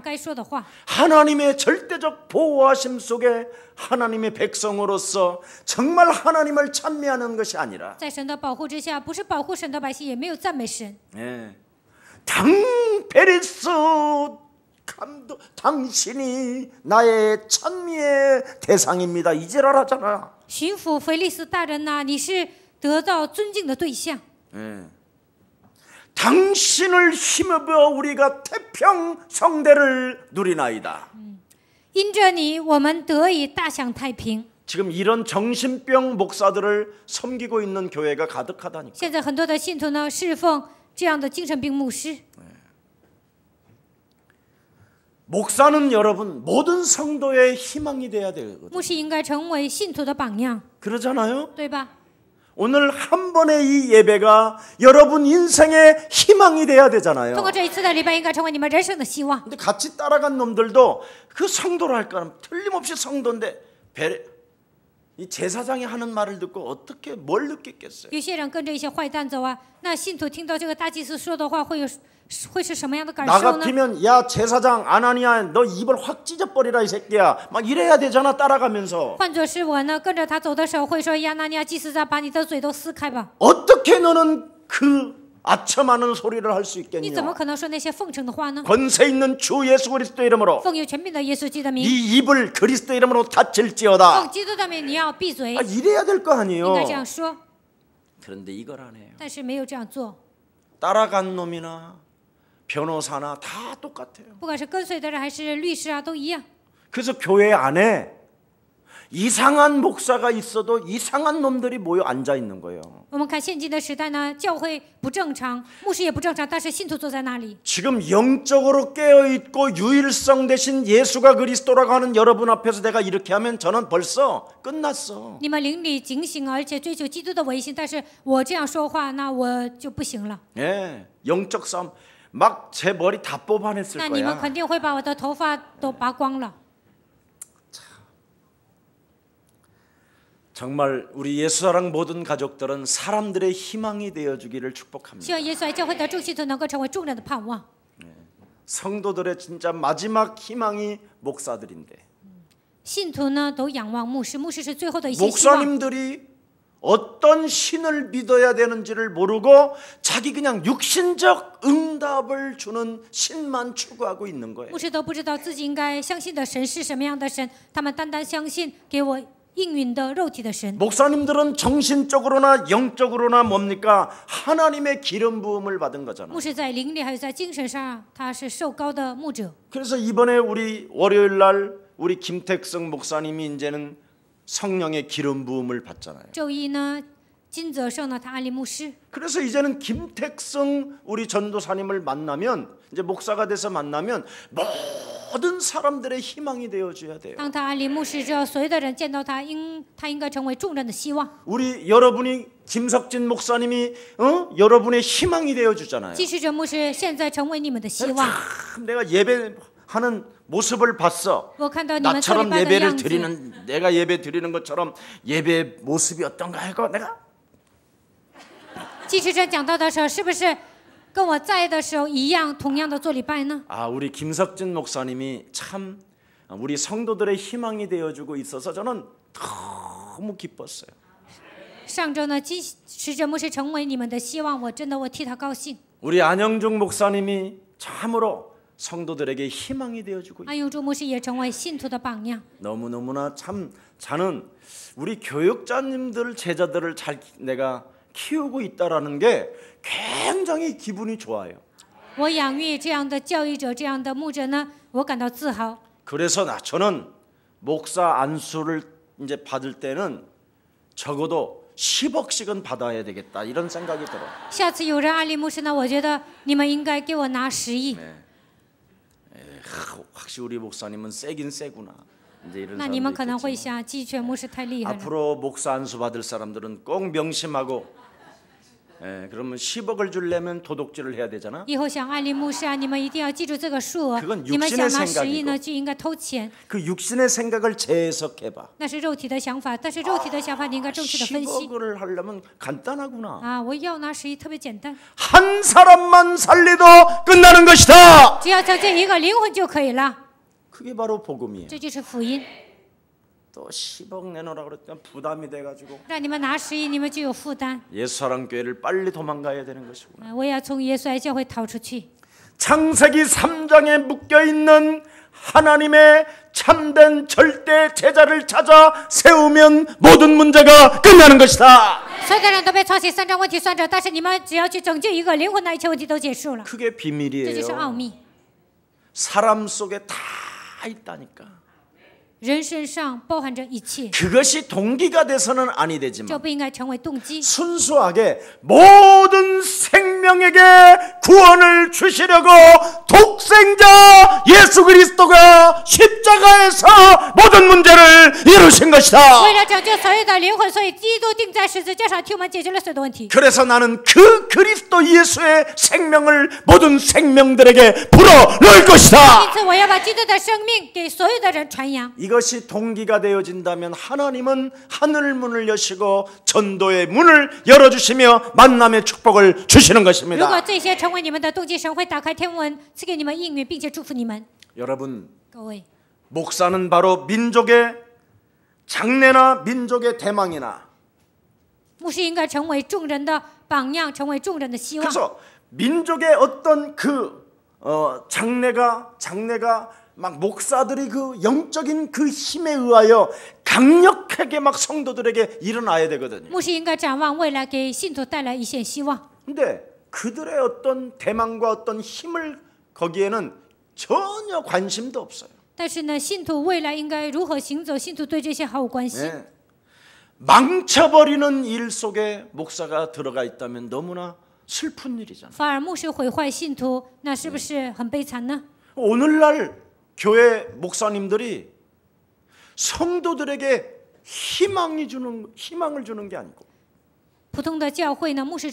该说的话。 하나님의 절대적 보호하심 속에 하나님의 백성으로서 정말 하나님을 찬미하는 것이 아니라 在神的保护之下，不是保护神的百姓，也没有赞美神。 예. 베리스 당신이 나의 찬미의 대상입니다. 이지랄하잖아. 巡抚腓利斯大人呐、你是得到尊敬的对象。 예. 당신을 힘입어 우리가 태평성대를 누리나이다. 因着你，我们得以大享太平。 지금 이런 정신병 목사들을 섬기고 있는 교회가 가득하다니까. 现在很多的信徒呢，侍奉这样的精神病牧师。 목사는 여러분 모든 성도의 희망이 돼야 되거든요. 牧师应该成为信徒的榜样， 그러잖아요. 对吧？ 오늘 한 번의 이 예배가 여러분 인생의 희망이 돼야 通 되잖아요. 过这一次的礼拜，应该成为你们人生的希望。 근데 같이 따라간 놈들도 그 성도랄까 틀림없이 성도인데 이 제사장이 하는 말을 듣고 어떻게 뭘 느꼈겠어요? 有些人跟着一些坏蛋走啊，那信徒听到这个大祭司说的话，会是什么样的感 나 受呢？ 같으면 야 제사장 아나니야 너 입을 확 찢어버리라 이 새끼야 막 이래야 되잖아 따라가면서. 换作是我呢，跟着他走的时候，会说：“亚拿尼亚祭司长，把你的嘴都撕开吧！ 어떻게 너는 그 아첨하는 소리를 할 수 你怎么 있겠냐? 可能说那些奉承的话呢？ 권세 있는 주 예수 그리스도 이름으로 奉有权柄的耶稣基督的名， 네 입을 그리스도 이름으로 奉 닫힐지어다. 基督的名，你要闭嘴， 아, 이래야 될 거 应 아니에요. 该这样说。 그런데 이걸 안 해요. 但是没有这样做。 따라간 놈이나 변호사나 다 똑같아요. 不管是跟随的人还是律师啊，都一样。 그래서 교회 안에 이상한 목사가 있어도 이상한 놈들이 모여 앉아 있는 거예요. 我们看现今的时代呢，教会不正常，牧师也不正常，但是信徒坐在那里。 지금 영적으로 깨어있고 유일성 대신 예수가 그리스도라고 하는 여러분 앞에서 내가 이렇게 하면 저는 벌써 끝났어. 你们灵里警醒，而且追求基督的唯心，但是我这样说话，那我就不行了。 예, 영적 싸움. 막 제 머리 다 뽑아냈을 那你们 거야. 肯定会把我的头发都拔光了。 정말 우리 예수사랑 모든 가족들은 사람들의 희망이 되어주기를 希 축복합니다. 望耶稣爱教会的众信徒能够成为众人的盼望。 성도들의 진짜 마지막 희망이 목사들인데 信徒呢都仰望牧师，牧师是最后的一线希望。 목사님들이 어떤 신을 믿어야 되는지를 모르고 자기 그냥 육신적 응답을 주는 신만 추구하고 있는 거예요. 牧师都不知道自己应该相信的神是什么样的神，他们单单相信给我应允的肉体的神。 목사님들은 정신적으로나 영적으로나 뭡니까? 하나님의 기름 부음을 받은 거잖아요. 牧师在灵里还有在精神上，他是受膏的牧者。 그래서 이번에 우리 월요일 날 우리 김택성 목사님이 이제는 성령의 기름 부음을 받잖아요. 周一呢，金泽圣呢，他安利牧师。 그래서 이제는 김택성 우리 전도사님을 만나면 이제 목사가 돼서 만나면 모든 사람들의 희망이 되어줘야 돼요. 当他安利牧师之后，所有的人见到他，他应该成为众人的希望。 우리 여러분이 김석진 목사님이 여러분의 희망이 되어주잖아요. 继续者牧师现在成为你们的希望。 참 내가 예배하는 모습을 봤어. 我看到你们做礼 나처럼 拜的 예배를 样子， 드리는 내가 예배 드리는 것처럼 예배 모습이 어떤가 하고 내가 继续者讲到的时候，是不是跟我在的时候一样，同样的做礼拜呢？ 아 우리 김석진 목사님이 참 우리 성도들의 희망이 되어주고 있어서 저는 너무 기뻤어요. 上周呢，金使者牧师成为你们的希望，我真的替他高兴。 우리 안영중 목사님이 참으로 성도들에게 희망이 되어주고 있어요. 安永柱牧师也成为信徒的榜样。 너무너무나 참 저는 우리 교육자님들 제자들을 잘 내가 키우고 있다라는 게 굉장히 기분이 좋아요. 我养育这样的教育者，这样的牧者呢，我感到自豪。 그래서 저는 목사 안수를 이제 받을 때는 적어도 10억씩은 받아야 되겠다 이런 생각이 들어. 下次有人安利牧师呢，我觉得你们应该给我拿10亿。 확실히 우리 목사님은 세긴 세구나. 이제 이런 那你们 사람들이 可能会 있겠지만 想，鸡犬牧师太厉害了。 앞으로 목사 안수 받을 사람들은 꼭 명심하고 그러면 10억을 주려면 도둑질을 해야 되잖아. 以后想安利牧师啊，你们一定要记住这个数额 그건 。你们想拿 육신의 10亿呢， 생각이고 就应该偷钱， 그 육신의 생각을 재해석해봐. 那是肉体的想法。但是肉体的想法，你应该正确的分析 10억을 하려면 간단하구나. 啊！我要拿10亿，特别简单， 한 사람만 살리도 끝나는 것이다. 只要拯救一个灵魂就可以了。 그게 바로 복음이에요. 这就是福音。 또 10억 내놓으라 그랬더니 부담이 돼가지고 让你们拿10亿，你们就有负担。 예수사랑교회를 빨리 도망가야 되는 것이구나. 我也要从耶稣爱教会逃出去。 창세기 3장에 묶여있는 하나님의 참된 절대 제자를 찾아 세우면 모든 문제가 끝나는 것이다. 所有的人都被创新3章问题算着，但是你们只要去拯救一个灵魂，那一切问题都结束了。 그게 这就是奥 비밀이에요. 秘。 사람 속에 다 있다니까. 人身上包含着一切， 그것이 동기가 돼서는 아니 这 되지만 不应该成为动机。 순수하게 모든 생명에게 구원을 주시려고 독생자 예수 그리스도가 십자가에서 모든 문제를 이루신 것이다. 为了拯救所有的灵魂，所以基督钉在十字架上，替我们解决了所有的问题。 그래서 나는 그 그리스도 예수의 생명을 모든 생명들에게 불어넣을 因 것이다. 此，我要把基督的生命给所有的人传扬。 이것이 동기가 되어진다면 하나님은 하늘 문을 여시고 전도의 문을 열어주시며 만남의 축복을 주시는 如果 것입니다. 这些成为你们的动机，神会打开天文，赐给你们应允，并且祝福你们。 여러분 各位， 목사는 바로 민족의 장래나 민족의 대망이나 牧师应该成为众人的榜样，成为众人的希望。 그래서 민족의 어떤 장래가 막 목사들이 그 영적인 그 힘에 의하여 강력하게 막 성도들에게 일어나야 되거든요. 牧师应该展望未来，给信徒带来一线希望。 근데 그들의 어떤 대망과 어떤 힘을 거기에는 전혀 관심도 없어요. 但是呢，信徒未来应该如何行走？信徒对这些毫无关系。 네. 망쳐버리는 일 속에 목사가 들어가 있다면 너무나 슬픈 일이잖아요. 反而牧师毁坏信徒，那是不是很悲惨呢？ 오늘날 교회 목사님들이 성도들에게 희망을 주는 게 아니고 普通的教会呢，牧师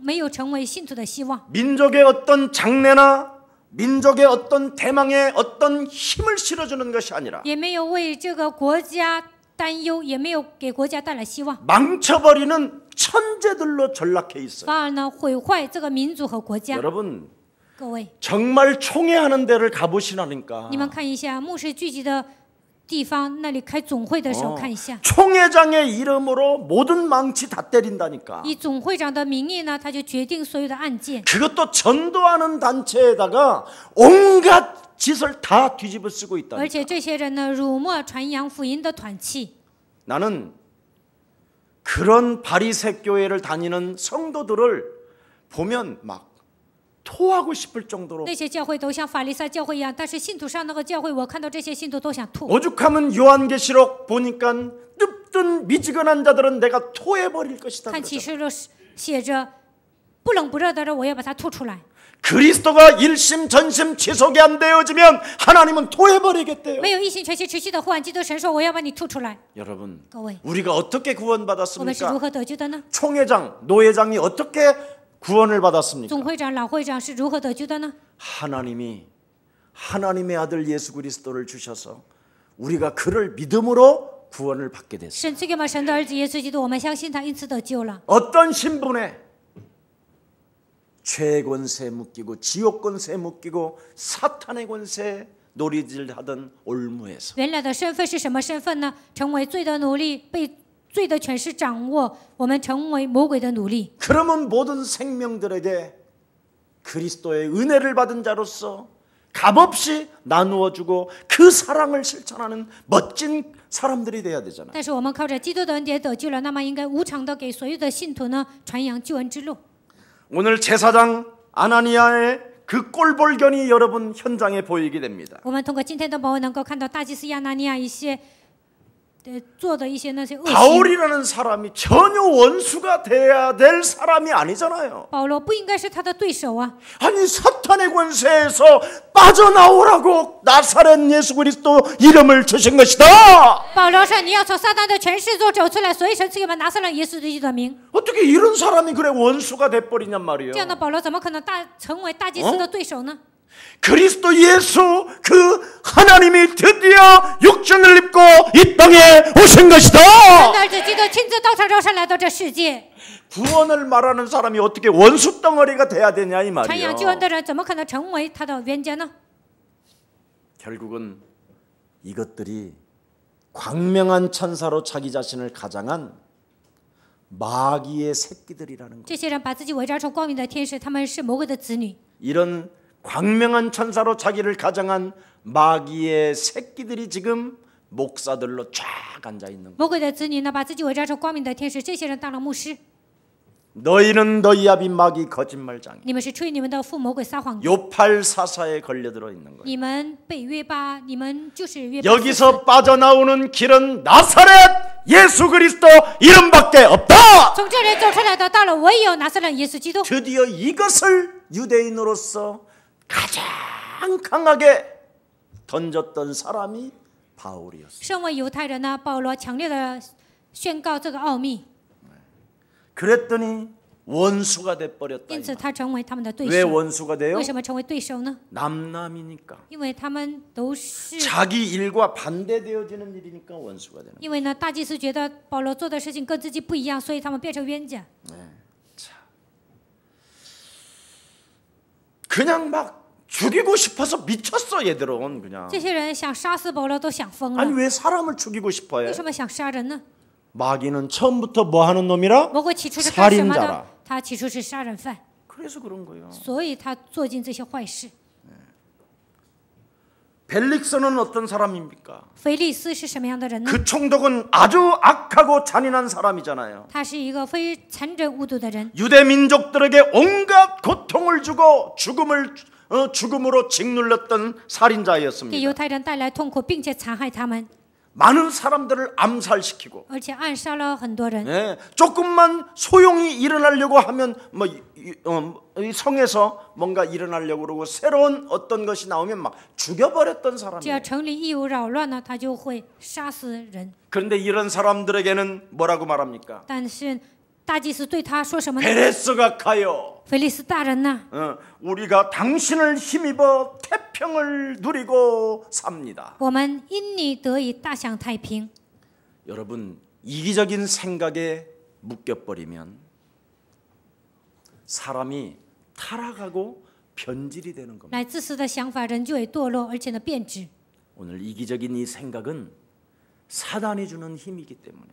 没有成为信徒的希望， 민족의 어떤 장래나 민족의 어떤 대망의 어떤 힘을 실어주는 것이 아니라 也没有为这个国家担忧，也没有给国家带来希望， 망쳐버리는 천재들로 전락해 있어요. 反而呢毁坏这个民族和国家。 여러분 各位， 정말 총회하는 데를 가보시라니까 你们看一下牧师聚集的地方，那里开总会的时候看一下， 총회장의 이름으로 모든 망치 다 때린다니까. 以总会长的名义呢，他就决定所有的案件。 그것도 전도하는 단체에다가 온갖 짓을 다 뒤집어 쓰고 而 있다니까. 且这些人呢，辱没传扬福音的团契。 나는 그런 바리새 교회를 다니는 성도들을 보면 막 토하고 싶을 정도로 那些教会都像法利赛教会一样，但是信徒上那个教会，我看到这些信徒都想吐。 오죽하면 요한계시록 보니까 뜯든 미지근한 자들은 내가 토해버릴 것이다. 看启示录写着，不冷不热的人，我要把它吐出来。 그리스도가 일심 전심 지속이 안 되어지면 하나님은 토해버리겠대요. 没有一心全心持续的呼喊基督神说，我要把你吐出来。 여러분, 各位， 우리가 어떻게 我们是如 구원받았습니까? 何得救的呢？ 총회장, 노회장이 어떻게 구원을 받았습니까? 总会长、老会长是如何得救的呢？ 하나님이 하나님의 아들 예수 그리스도를 주셔서 우리가 그를 믿음으로 구원을 받게 됐어요. 神赐给我们神的儿子耶稣基督，我们相信他，因此得救了。 어떤 신분에 죄의 권세 묶이고 지옥 권세 묶이고 사탄의 권세 놀이질하던 올무에서 原来的身份是什么身份呢？成为罪的奴隶，被罪的权势掌握，我们成为魔鬼的奴隶。 그러면 모든 생명들에게 그리스도의 은혜를 받은 자로서 값없이 나누어주고 그 사랑을 실천하는 멋진 사람들이 돼야 되잖아요. 但是我们靠着基督的恩典得救了，那么应该无偿的给所有的信徒呢传扬救恩之路。 오늘 제사장 아나니아의 그 꼴볼견이 여러분 현장에 보이게 됩니다. 我们通过今天的报能够看到大祭司亚拿尼亚一些做的一些那些恶行。 바울이라는 사람이 전혀 원수가 돼야 될 사람이 아니잖아요. 保罗不应该是他的对手啊！ 아니 사탄의 권세에서 빠져나오라고 나사렛 예수 그리스도 이름을 주신 것이다. 保罗说：“你要从撒旦的权势中走出来，所以神赐给我们拿撒勒耶稣基督的名。 어떻게 이런 사람이 그래 원수가 돼버리냔 말이에요. 这样的保罗怎么可能成为大祭司的对手呢？ 그리스도 예수 그 하나님이 드디어 육신을 입고 이 땅에 오신 것이다. 神的儿子基督亲自道成肉身来到这世界， 구원을 말하는 사람이 어떻게 원수 덩어리가 돼야 되냐 이 传 말이에요. 扬救恩的人怎么可能成为他的冤家呢？ 결국은 이것들이 광명한 천사로 자기 자신을 가장한 마귀의 새끼들이라는 거. 这些人把自己伪装成光明的天使，他们是魔鬼的子女。 이런 광명한 천사로 자기를 가장한 마귀의 새끼들이 지금 목사들로 쫙 앉아 있는 거. 魔鬼的子女呢，把自己伪装成光明的天使，这些人当了牧师。 너희는 너희 아비 마귀 거짓말장이 你们是出于你们的父魔鬼撒谎的， 요팔 사사에 걸려들어 있는 거예요. 你们被约巴，你们就是约巴。 여기서 빠져나오는 길은 나사렛 예수 그리스도 이름밖에 없다. 从这里走出来的道路，唯有拿撒勒耶稣基督。 드디어 이것을 유대인으로서 가장 강하게 던졌던 사람이 바울이었어요. 身为犹太人呢，保罗强烈的宣告这个奥秘， 그랬더니 원수가 돼버렸다. 因此他成为他们的对 왜 手。 원수가 돼요? 为什么成为对手呢？ 남남이니까. 因为他们都是， 자기 일과 반대되어지는 일이니까 원수가 되는 거예요. 因为呢，大祭司觉得保罗做的事情跟自己不一样，所以他们变成冤家。 그냥 막 죽이고 싶어서 미쳤어 얘들은 그냥. 这些人想杀死保罗都想疯 아니 了， 왜 사람을 죽이고 싶어해? 为什么想杀人呢？ 마귀는 처음부터 뭐 하는 놈이라? 魔鬼起初是干什么 살인자라 的？他起初是杀人犯， 그래서 그런 거예요. 所以他做尽这些坏事。 벨릭스는 어떤 사람입니까? 腓力斯是什么样的人呢？ 그 총독은 아주 악하고 잔인한 사람이잖아요. 他是一个非残忍无度的人， 유대 민족들에게 온갖 고통을 주고 죽음을 죽음으로 짓눌렸던 给 살인자였습니다. 犹太人带来痛苦，并且残害他们， 많은 사람들을 암살시키고 而且暗杀了很多人。 예, 조금만 소용이 일어나려고 하면 이 성에서 뭔가 일어나려고 그러고 새로운 어떤 것이 나오면 막 죽여버렸던 只要 사람이에요. 城里一有扰乱呢，他就会杀死人。 그런데 이런 사람들에게는 뭐라고 말합니까? 但是大祭司对他说什么呢？ 베레스가 가요. 菲利斯大人呐， 우리가 당신을 힘입어 태평을 누리고 삽니다. 我们因你得以大享太平。 여러분, 이기적인 생각에 묶여버리면 사람이 타락하고 변질이 되는 겁니다. 来自私的想法，人就会堕落，而且呢变质。 오늘 이기적인 이 생각은 사단이 주는 힘이기 때문에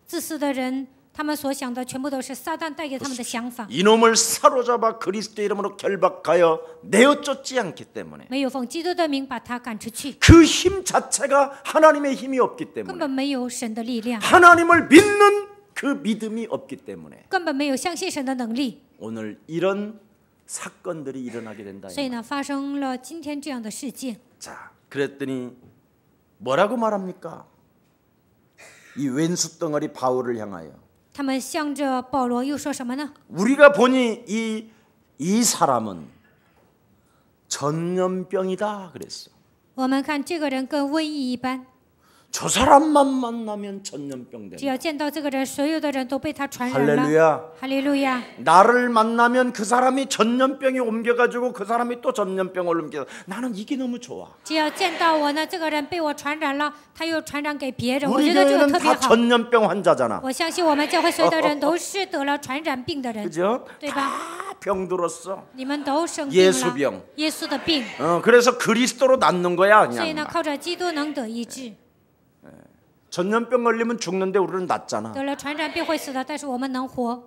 自私的人，他们所想的全部都是撒旦带给他们的想法， 이놈을 사로잡아 그리스도 이름으로 결박하여 내어쫓지 않기 때문에 没有奉基督的名把他赶出去， 그 힘 자체가 하나님의 힘이 없기 根 때문에 本没有神的力量， 하나님을 믿는 그 믿음이 없기 때문에 根本没有相信神的能力， 오늘 이런 사건들이 일어나게 된다. 所以呢，发生了今天这样的事件。 자, 그랬더니 뭐라고 말합니까? 이 왼수 덩어리 바울을 향하여 他们向着保罗又说什么呢？ 우리가 보니 이 사람은 전염병이다 그랬어. 我们看这个人跟瘟疫一般， 저 사람만 만나면 전염병 只 된다. 要见到这个人，所有的人都被他传染了。 할렐루야. 哈利路亚！ 나를 만나면 그 사람이 전염병이 옮겨가지고 그 사람이 또 전염병을 옮겨. 나는 이게 너무 좋아. 只要见到我呢，这个人被我传染了，他又传染给别人，我 우리 觉得这个 교회는 特别 다 好。 전염병 환자잖아. 我相信我们教会所有的人都是得了传染病的人， 그죠? 对吧？ 다 병들었어. 你们都生病了， 예수병 耶稣的病， 그래서 그리스도로 낫는 거야 所以 그냥. 呢，靠着基督能得医治。 전염병 걸리면 죽는데 우리는 낫잖아. 得了传染病会死的，但是我们能活，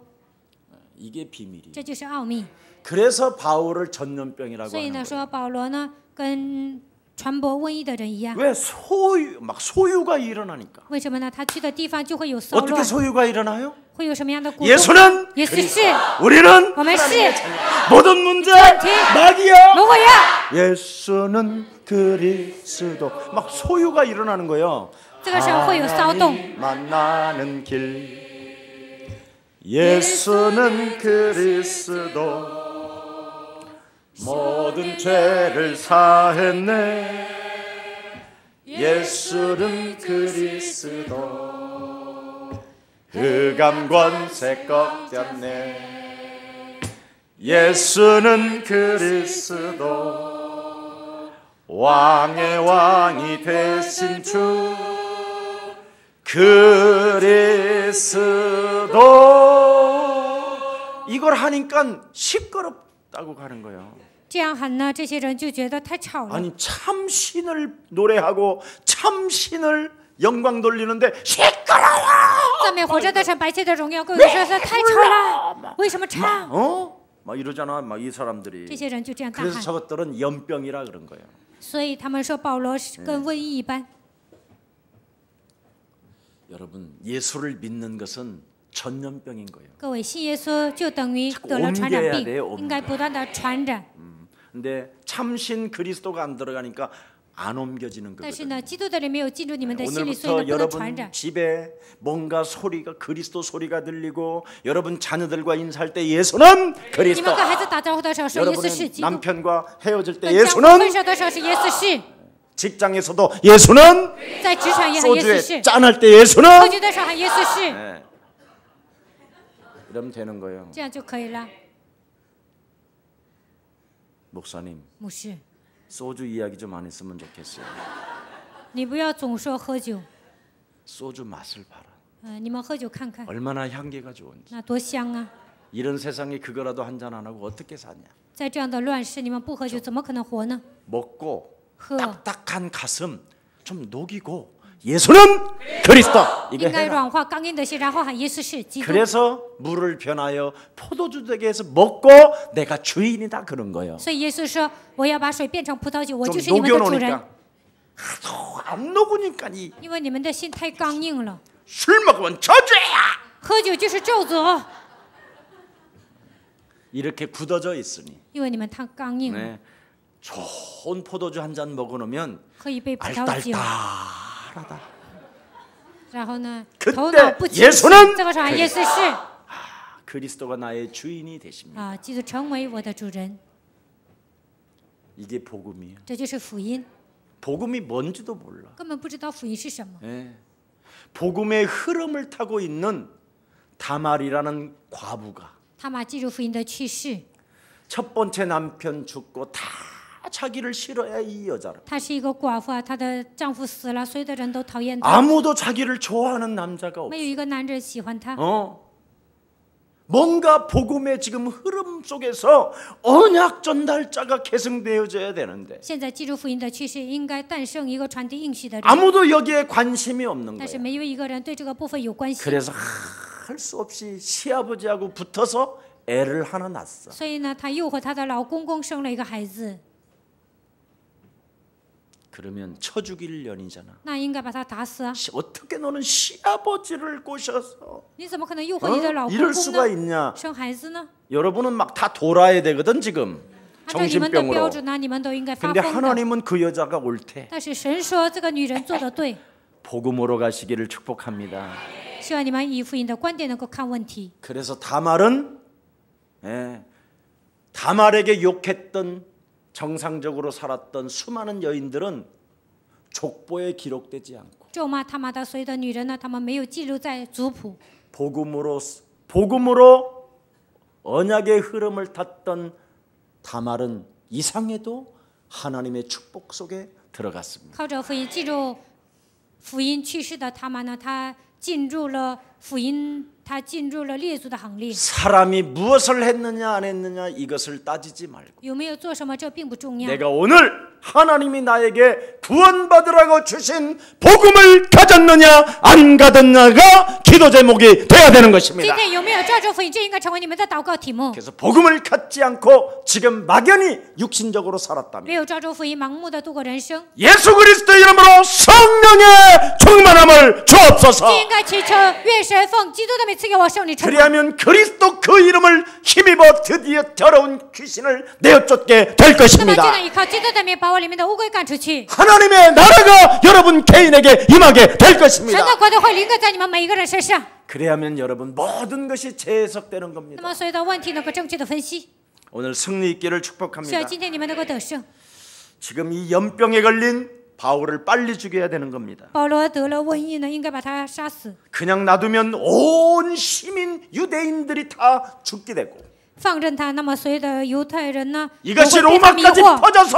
이게 비밀이. 这就是奥秘。 그래서 바울을 전염병이라고 所以 하는 呢， 거예요. 说保罗呢，跟传播瘟疫的人一样。 왜 소유가 일어나니까. 为什么呢？他去的地方就会有骚 어떻게 乱， 소유가 일어나요? 会有什么样的鼓动？ 예수는 耶稣是， 우리는 我们是 모든 문제 전체 낙이야. 魔鬼呀！ 예수는 그리스도. 막 소유가 일어나는 거예요. 这个时候会有骚动。 만나는 길. 예수는 그리스도. 모든 죄를 사했네. 예수는 그리스도. 흑암 권세 꺾였네. 예수는 그리스도. 왕의 왕이 되신 주 그리스도. 이걸 하니까 시끄럽다고 가는 거예요. 这样喊呢，这些人就觉得太吵了。 아니 참신을 노래하고 참신을 영광 돌리는데 시끄러워. 赞美活着的神，白切的荣耀，各位说是太吵了，为什么唱？ 막 이러잖아. 막 이 사람들이. 这些人就这样大 그래서 喊， 저것들은 연병이라 그런 거예요. 所以他们说保罗是跟瘟疫一般。 여러분 예수를 믿는 것은 전염병인 거예요. 各位信耶稣就等于得了传染 옮겨야 病 돼요, 옮겨 ，应该不断的传染。 근데 참신 그리스도가 안 들어가니까 안 옮겨지는 但是 거거든요. 呢，基督的灵没有进入你们的心里，所以呢 오늘부터 不能传 여러분 染。 집에 뭔가 소리가 그리스도 소리가 들리고 여러분 자녀들과 인사할 때 예수는 你 그리스도. 们跟孩子打招呼的时候说耶稣是 여러분은 基督， 남편과 헤어질 때 跟丈夫 예수는 分手的时候是耶稣是， 직장에서도 예수는 在职场也喊耶稣 소주에 是， 짠할 때 예수는 喝酒的时候喊耶稣是， 네. 이러면 되는 거예요. 这样就可以了。 목사님 牧师， 소주 이야기 좀 안 했으면 좋겠어요. 你不要总说喝酒， 소주 맛을 봐라. 你们喝酒看看， 얼마나 향기가 좋은지. 那多香啊！ 이런 세상에 그거라도 한 잔 안 하고 어떻게 사냐. 在这样的乱世，你们不喝酒怎么可能活呢？ 먹고 喝 딱딱한 가슴 좀 녹이고 예수는 그리스도. 이거 应该 해라. 软化刚硬的心，然后喊耶稣是基督。 그래서 물을 변하여 포도주 되게 해서 먹고 내가 주인이다 그런 거예요. 所以耶稣说：“我要把水变成葡萄酒，我 좀 就是你们的主人。 녹여놓으니까 하도 안 녹으니까 이 因为你们的心太刚硬了， 술 먹으면 저주야. 喝酒就是咒诅， 이렇게 굳어져 있으니 因为你们太刚硬了。 네. 좋은 포도주 한 잔 먹어놓으면 喝一杯葡萄酒， 알딸딸하다. 然后呢， 그때 头脑不清醒。 예수는 这个时候，耶稣是 그리스도가 나의 주인이 되십니다. 基督成为我的主人， 이게 복음이에요. 这就是福音。 복음이 뭔지도 몰라. 根本不知道福音是什么。 예. 복음의 흐름을 타고 있는 다말이라는 과부가 他玛记住福音的去世， 첫 번째 남편 죽고 다 자기를 싫어해 이 여자를. 她是一个寡妇啊，她的丈夫死了，所有的人都讨厌她， 아무도 자기를 좋아하는 남자가 없어. 没有一个男人喜欢她。 뭔가 복음의 지금 흐름 속에서 언약 전달자가 계승되어져야 되는데 现在记住福音的去世，应该诞生一个传递应许的人， 아무도 여기에 관심이 없는 但是 거야. 没有一个人对这个部分有关系。 그래서 할 수 없이 시아버지하고 붙어서 애를 하나 낳았어. 所以呢，她又和她的老公公生了一个孩子， 그러면 쳐 죽일 년이잖아. 那应该把他打死啊！ 어떻게 너는 시아버지를 꼬셔서 你怎么可能诱惑你的老公 이럴 公 수가 呢？ 있냐? 生孩子呢？ 여러분은 막 다 돌아야 되거든 지금 按照你们的标 정신병으로. 准呢，你们都应该发 근데 疯的。 하나님은 그 여자가 옳대. 但是神说这个女人做得对， 복음으로 가시기를 축복합니다. 希望你们以福音的观点能够看问题。 그래서 다말은 다말에게 욕했던 정상적으로 살았던 수많은 여인들은 족보에 기록되지 않고 咒骂他玛的所有的女人呢，他们没有记录在族谱。 복음으로 언약의 흐름을 탔던 다말은 이상해도 하나님의 축복 속에 들어갔습니다. 靠着福音记住福音去世的他玛呢，他进入了福音，他进入了列祖的行列。 사람이 무엇을 했느냐 안 했느냐 이것을 따지지 말고 有没有做什么，这并不重要。 내가 오늘 하나님이 나에게 구원받으라고 주신 복음을 가졌느냐 안 가졌느냐가 기도 제목이 돼야 되는 今 것입니다. 天有没有照着福音，这应该成为你们的祷告题目。 그래서 복음을 갖지 않고 지금 막연히 육신적으로 没 살았다면 有照着福音盲目的度过人生， 예수 그리스도의 이름으로 성령의 충만함을 就 주옵소서. 应该祈求愿神奉基督的名赐给我圣灵充满。 그리하면 그리스도 그 이름을 힘입어 드디어 더러운 귀신을 내어쫓게 될 那么， 것입니다. 就能依靠基督的名把我里面的乌龟赶出去。 하나님의 나라가 여러분 개인에게 임하게 될 神 것입니다. 的国度会临格在你们每一个人身上。 그래야면 여러분 모든 것이 재해석되는 那 겁니다. 么，所有的问题能够正确的分析。 오늘 승리 있기를 希 축복합니다. 望今天你们能够得胜。 지금 이 연병에 걸린 바울을 빨리 죽여야 되는 겁니다. 保罗得了瘟疫呢，应该把他杀死。 그냥 놔두면 온 시민 유대인들이 다 죽게 되고 放任他，那么所有的犹太人呢，都 이것이 会被他迷 로마까지 惑。 퍼져서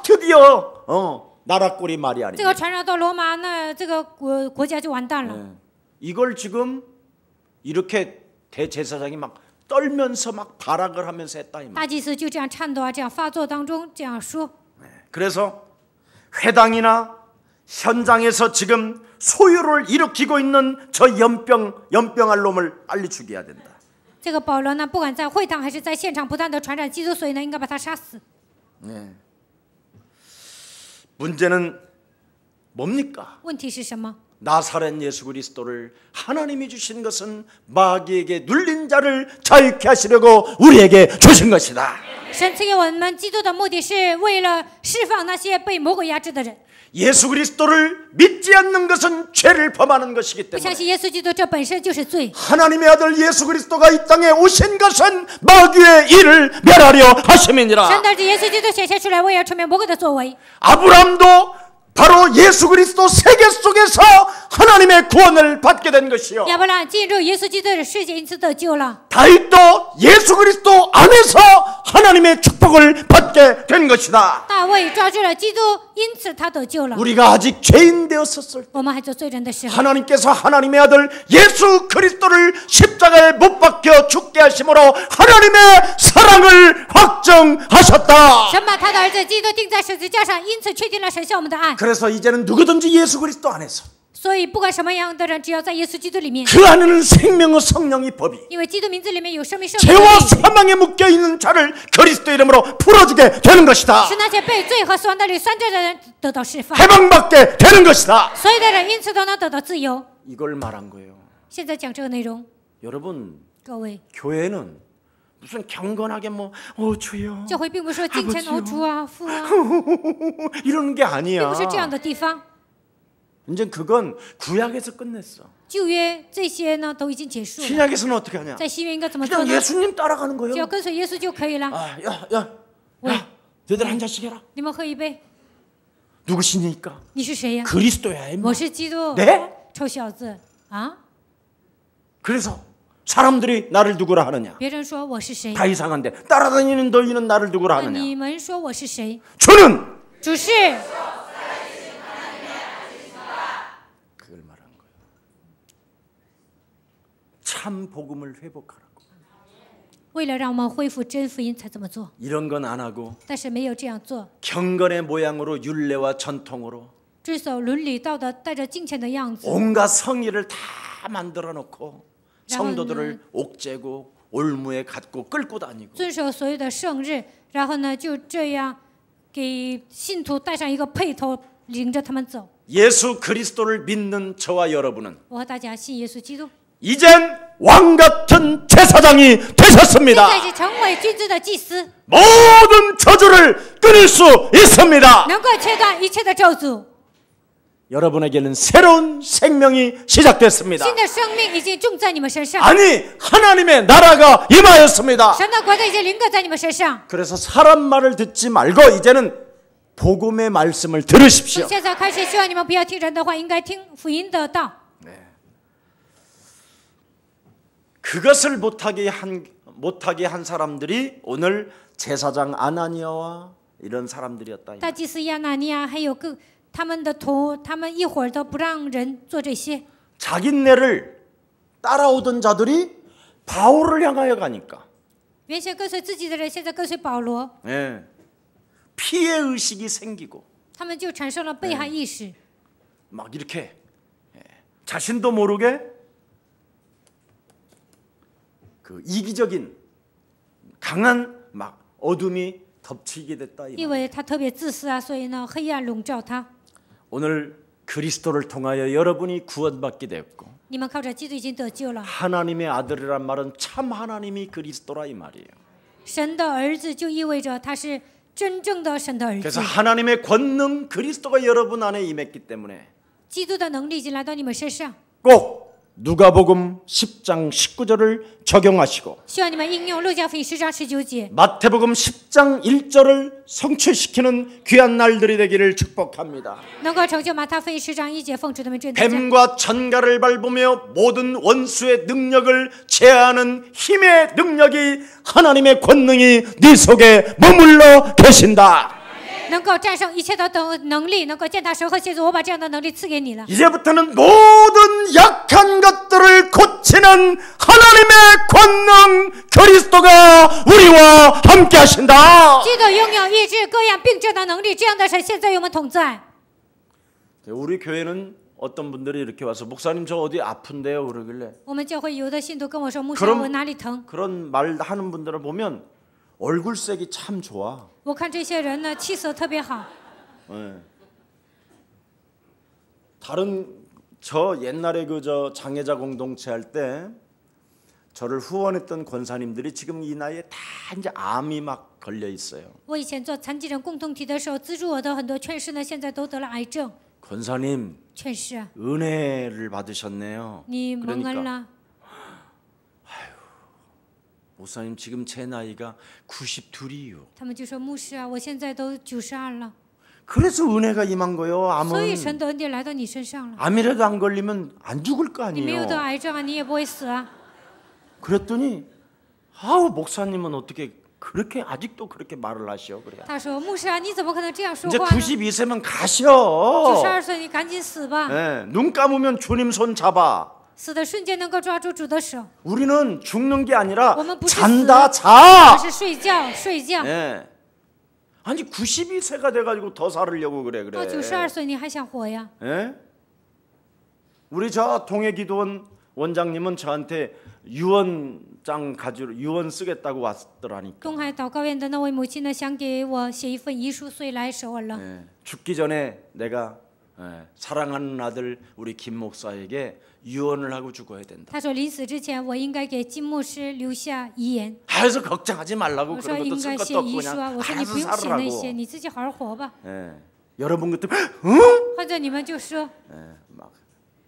드디어 나라꼴이 말이 这个 아닙니다. 传染到罗马，那这个国家就完蛋了。 이걸 지금 이렇게 대제사장이 막 떨면서 막 발악을 하면서 했다 이 말. 大祭司就这样颤抖啊，这样发作当中这样说。 그래서 회당이나 현장에서 지금 소유를 일으키고 있는 저 연병할 놈을 빨리 죽여야 된다. 这个保罗呢，不管在会堂还是在现场，不断的传染基督，所以呢，应该把他杀死。 문제는 뭡니까? 问题是什么？ 나사렛 예수 그리스도를 하나님이 주신 것은 마귀에게 눌린 자를 자유케 하시려고 우리에게 주신 것이다. 神赐给我们基督的目的是为了释放那些被魔鬼压制的人。 예수 그리스도를 믿지 않는 것은 죄를 범하는 것이기 不相 때문에 信耶稣基督，这本身就是罪。 하나님의 아들 예수 그리스도가 이 땅에 오신 것은 마귀의 일을 멸하려 神 하심이니라. 的儿子耶稣基督显现出来，为了除灭魔鬼的作为。 아브라함도 바로 예수 그리스도 세계 속에서 하나님의 구원을 받게 된 것이요. 亚伯拉罕进入耶稣基督的世界，因此得救了。 다윗도 예수 그리스도 안에서 하나님의 축복을 받게 된 것이다. 大卫抓住了基督，因此他得救了。 우리가 아직 죄인 되었었을 때 我们还做罪人的时候， 하나님께서 하나님의 아들 예수 그리스도를 십자가에 못 박혀 죽게 하심으로 하나님의 사랑을 확정하셨다. 神把他的儿子基督钉在十字架上，因此确定了神向我们的爱。 그래서 이제는 누구든지 예수 그리스도 안에서 所以，不管什么样的人，只要在耶稣基督里面， 그 안에는 생명의 성령이 법이 因为基督名字里面有生命圣灵的 죄와 力， 사망에 묶여있는 자를 그리스도 이름으로 풀어주게 되는 것이다. 使那些被罪和死亡的律拴着的人得到释放， 해방받게 되는 것이다. 所有的人因此都能得到自由。 이걸 말한 거예요. 现在讲这个内容， 여러분 各位， 교회는 무슨 경건하게 뭐 주여 教会并不是说敬虔的主啊、父啊， 이러는 게 并 아니야. 不是这样的地方。 이제 그건 구약에서 끝냈어. 旧约这些呢都已经结束了， 신약에서는 어떻게 하냐? 在新约应该怎么做 그냥 呢？ 예수님 따라가는 只要 거예요. 跟随耶稣就可以了。 야, 너희들 한 잔씩 해라. 你们喝一杯， 누구시니까? 你是谁呀？ 그리스도야, 임마. 我是基督。 네? 臭小子啊！ 그래서 사람들이 나를 누구라 하느냐? 别人说我是谁？ 다 이상한데 따라다니는 너희는 나를 누구라 那 하느냐? 你们说我是谁？ 주는 主是 그걸 말한 거예요. 참 복음을 회복하라고. 为了让我们恢复真福音才这么做， 이런 건 안 하고 但是没有这样做， 경건의 모양으로 율례와 전통으로 遵守伦理道德，带着金钱的样子， 온갖 성의를 다 만들어 놓고 성도들을 옥죄고 올무에 갖고 끌고 다니고 遵守所有的圣日，然后呢就这样给信徒带上一个配头，领着他们走。 예수 그리스도를 믿는 저와 여러분은 我和大家信耶稣基督， 이젠 왕 같은 제사장이 现 되셨습니다. 在是成为君子的祭司， 모든 저주를 끊을 수 있습니다. 能够切断一切的咒诅。 여러분에게는 새로운 생명이 시작됐습니다. 新的生命已经种在你们身上， 아니 하나님의 나라가 임하였습니다. 神的国度已经临格在你们身上。 그래서 사람 말을 듣지 말고 이제는 복음의 말씀을 들으십시오. 从现在开始，希望你们不要听人的话，应该听福音的道。 그것을 못하게 한 사람들이 오늘 제사장 아나니아와 이런 사람들이었다. 大祭司亚拿尼亚还有他们的他们一会儿都不让人做这些。 자기네를 따라오던 자들이 바울을 향하여 가니까 原先跟随自己的人，现在跟随保罗， 예, 피해 의식이 생기고 他们就产生了被害意识， 막 이렇게 자신도 모르게 그 이기적인 강한 막 어둠이 덮치게 됐다. 因为他特别自私啊，所以呢，黑暗笼罩他。 오늘 그리스도를 통하여 여러분이 구원받게 되었고 你们靠着基督已经得救了， 하나님의 아들이란 말은 참 하나님이 그리스도라 이 말이에요. 神的儿子就意味着他是真正的神的儿子 그래서 。 하나님의 권능 그리스도가 여러분 안에 임했기 때문에 基督的能力已经来到你们身上， 꼭 누가복음 10장 19절을 적용하시고 希望你们应用路加福音10章19节， 마태복음 10장 1절을 성취시키는 귀한 날들이 되기를 축복합니다. 能够成就马太福音10章1节奉主的名祝愿大家。 뱀과 전갈을 밟으며 모든 원수의 능력을 제하는 힘의 능력이 하나님의 권능이 네 속에 머물러 계신다. 能够战胜一切的能力，能够践踏神和蝎子，我把这样的能力赐给你了。 이제부터는 모든 약한 것들을 고치는 하나님의 권능 그리스도가 우리와 함께 하신다. 基督拥有医治各样病症的能力，这样的神现在与我们同在。 우리 교회는 어떤 분들이 이렇게 와서 목사님 저 어디 아픈데요 그러길래 我们教会有的信徒跟我说，牧师， 그럼 我哪里疼？ 그런 말 하는 분들을 보면 얼굴색이 참 좋아. 我看这些人呢，气色特别好。 네. 다른 저 옛날에 저 장애자 공동체 할 때 저를 후원했던 권사님들이 지금 이 나이에 다 이제 암이 막 걸려 있어요. 我以前做残疾人共同体的时候，资助我的很多劝士呢，现在都得了癌症。 권사님 劝士啊， 은혜를 받으셨네요. 你蒙恩了。 목사님 지금 제 나이가 92이요. 他们就说，牧师啊，我现在都92了， 그래서 은혜가 임한 거예요. 所以 암은 神的恩典来到你身上了。 암이라도 안 걸리면 안 죽을 거 你没有 아니에요. 得癌症啊，你也不会死啊。 그랬더니 아우 목사님은 어떻게 그렇게 아직도 그렇게 말을 하시오 그래. 他说，牧师啊，你怎么可能这样说 이제 话呢？ 92세면 가셔. 92岁，你赶紧死吧！ 예, 눈 감으면 주님 손 잡아. 死的瞬间能够抓住主的手， 우리는 죽는 게 아니라 我们不是 잔다 而 자. 是睡觉，睡觉。 예. 아니 92세가 돼가지고 더 살으려고 그래 到 그래. 92岁你还想活呀？ 예? 우리 저 동해기도원 원장님은 저한테 유언장 가지러 유언 쓰겠다고 왔더라니까. 东海祷告院的那位母亲呢，想给我写一份遗书，所以来首尔了。 예. 죽기 전에 내가 사랑하는 아들 우리 김 목사에게 유언을 하고 죽어야 된다. 他说临死之前，我应该给金牧师留下遗言。 그래서 걱정하지 말라고 我说 그런 应 것도 쓸 该写 것도 없고 遗书啊， 그냥 我说你 알아서 不用写那些， 살으라고. 你自己好好活吧。 여러분 그때 或者你们就说， 막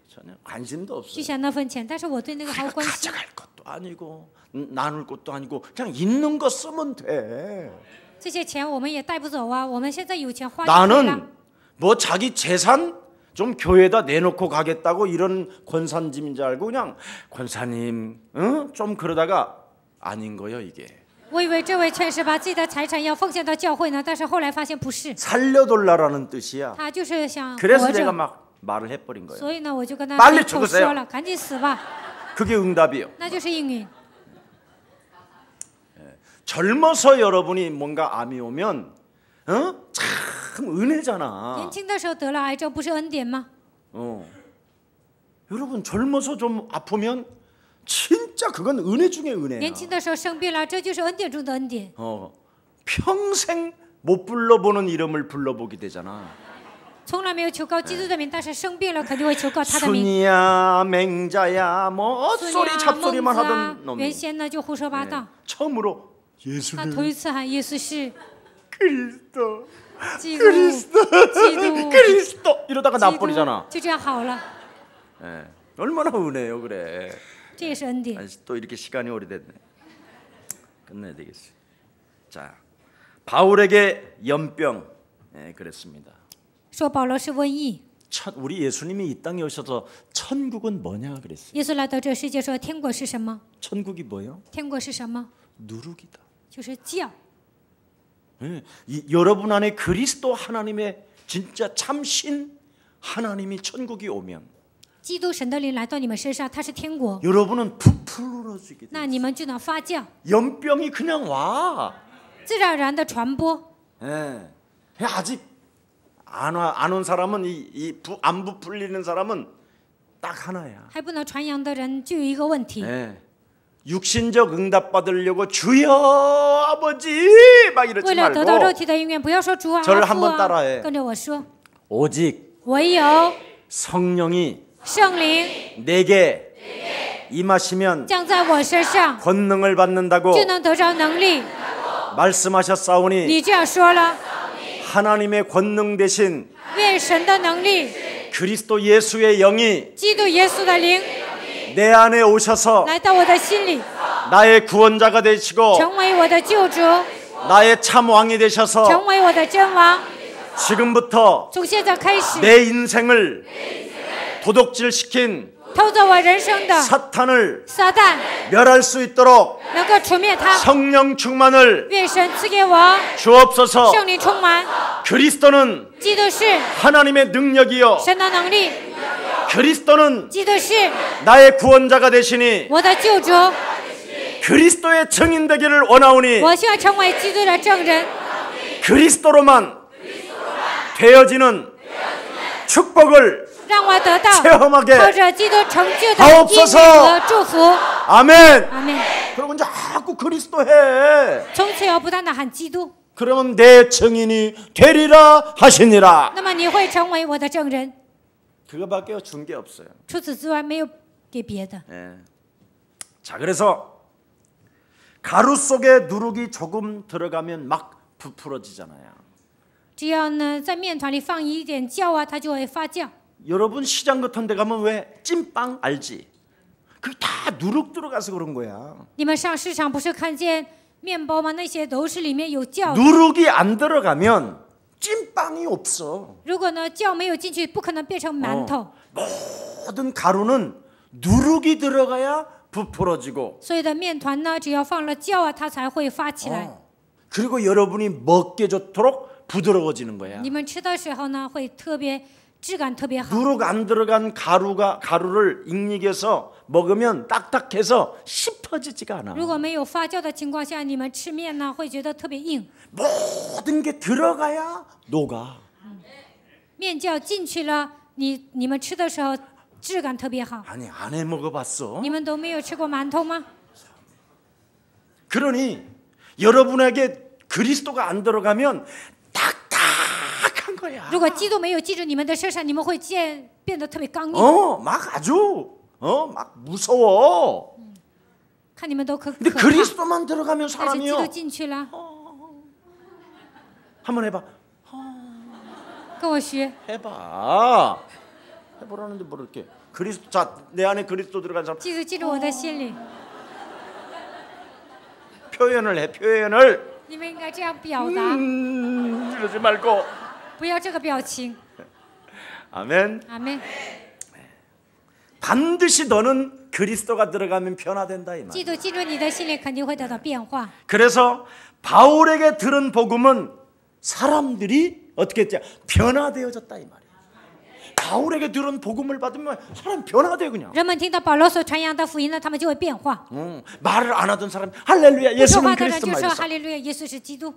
전혀 관심도 就 없어요. 想那份钱，但是我对那个毫无关心。 가져갈 것도 아니고 나눌 것도 아니고 그냥 있는 거 쓰면 돼. 这些钱我们也带不走啊，我们现在有钱花就可以了。 나는 뭐 자기 재산 좀 교회에다 내놓고 가겠다고 이런 권사님인 줄 알고 그냥 권사님 좀 그러다가 아닌 거예요 이게. 我以为这位劝士把自己的财产要奉献到教会呢，但是后来发现不是， 살려돌라라는 뜻이야. 他就是想 그래서 活 내가 着。 막 말을 해버린 거예요. 所以呢，我就跟他 빨리 口 죽으세요 说了，赶紧死吧， 그게 응답이에요. 那就是应允。 젊어서 여러분이 뭔가 암이 오면 참 은혜잖아. 年轻的时候得了癌症，不是恩典吗？ 여러분 젊어서 좀 아프면 진짜 그건 은혜 중에 은혜야. 年轻的时候生病了，这就是恩典中的恩典。 평생 못 불러보는 이름을 불러보게 되잖아. 从来没有求告基督的名，但是生病了肯定会求告他的名。 순이야 맹자야 뭐 孙 헛소리 呀、孟 잡소리만 子啊 하던 ，原 놈이 先呢就胡说八道。 처음으로 他 예수는 头一次喊耶稣是 그리스도 基督， 그리스도 基督， 그리스도 이러다가 基督 나버리잖아. 就这样好了， 얼마나 은혜요 그래. 这也是恩典。 아니, 또 이렇게 시간이 오래됐네. 끝내야 되겠어요. 자, 바울에게 연병 그랬습니다. 说保罗是瘟疫， 우리 예수님이 이 땅에 오셔서 천국은 뭐냐 그랬어요. 耶稣来到这世界说天国是什么？ 천국이 뭐예요? 天国是什么？ 누룩이다. 就是教。 여러분 안에 그리스도 하나님의 진짜 참신 하나님이 천국이 오면 基督神的灵来到你们身上，他是天国， 여러분은 부풀어지게 돼. 那你们就能发酵， 연병이 그냥 와. 自然而然的传播。 아직 안 온 사람은 안 부풀리는 사람은 딱 하나야. 还不能传扬的人就有一个问题， 육신적 응답 받으려고 주여 아버지 막 이러지 为了得到肉 말고 体的应允，不要说主啊、 저를 父 한번 啊， 따라해. 跟着我说， 오직 唯有 성령이 圣灵 내게 임하시면 降在我身上， 권능을 받는다고 就能得着能力。 말씀하셨사오니 你这样说了， 하나님의 권능 대신 愿神的能力， 그리스도 예수의 영이 基督耶稣的灵 내 안에 오셔서 来到我的心里， 나의 구원자가 되시고 成为我的救主， 나의 참 왕이 되셔서 成为我的真王。 지금부터 从现在开始， 내 인생을 도둑질시킨 偷走我人生的 사탄을 撒旦， 멸할 수 있도록 能够除灭他。 성령 충만을 愿神赐给我 주옵소서. 圣灵充满， 그리스도는 基督是 하나님의 능력이요 神的能力， 그리스도는 基督是 나의 구원자가 되시니 我的救主。 그리스도의 증인 되기를 원하오니 我需要成为基督的证人， 그리스도로만 되어지는 축복을 让我得到 체험하게 靠着基督成就的 하옵소서 应许和祝福。 아멘. 阿门。 그리고 자꾸 그리스도 해. 从此要不断的喊基督， 그러면 내 증인이 되리라 하시니라. 那么你会成为我的证人。 그거밖에 준 게 없어요. 除此之外没有给别的。 자, 그래서 가루 속에 누룩이 조금 들어가면 막 부풀어지잖아요. 只要呢在面团里放一点酵啊，它就会发酵。 여러분 시장 같은 데 가면 왜 찐빵 알지? 그게 다 누룩 들어가서 그런 거야. 你们上市场不是看见面包吗？那些都是里面有酵的。 누룩이 안 들어가면 찐빵이 없어. 如果呢酵没有进去，不可能变成馒头。 모든 가루는 누룩이 들어가야 부풀어지고 所有的面团呢，只要放了酵啊，它才会发起来。 그리고 여러분이 먹기 좋도록 부드러워지는 거야. 你们吃的时候呢，会特别质感特别好。 누룩 안 들어간 가루를 익익해서 먹으면 딱딱해서 씹혀지지가 않아. 如果没有发酵的情况下，你们吃面呢，会觉得特别硬。 모든 게 들어가야 녹아. 面酵进去了，你们吃的时候质感特别好。 아니 안 해 먹어봤어? 你们都没有吃过馒头吗？ 그러니 여러분에게 그리스도가 안 들어가면 딱딱한 거야. 거야. 如果基督没有记住你们的身上，你们会变得特别刚硬， 막 아주 막 무서워. 看你们都可 근데 怕。 그리스도만 들어가면 但是基督 사람이요. 进去了， 한번 해봐. 跟我学， 해봐. 해보라는데 뭐 이렇게 그리스도 자 내 안에 그리스도 들어간 사람 基督进入我的心里。 표현을 해 표현을 你们应该这样表达， 이러지 말고 不要这个表情。 아멘. 阿门。 반드시 너는 그리스도가 들어가면 변화된다 이 말. 基督进入你的心里，肯定会得到变化。 그래서 바울에게 들은 복음은 사람들이 어떻게 했지? 변화되어졌다 이 말이야. 바울에게 들은 복음을 받으면 사람 변화돼 그냥. 人们听到保罗所传扬的福音呢，他们就会变化。 말을 안 하던 사람 할렐루야 不说 예수는 话的人 그리스도 就说 말이었어. 哈利路亚，耶稣是基督。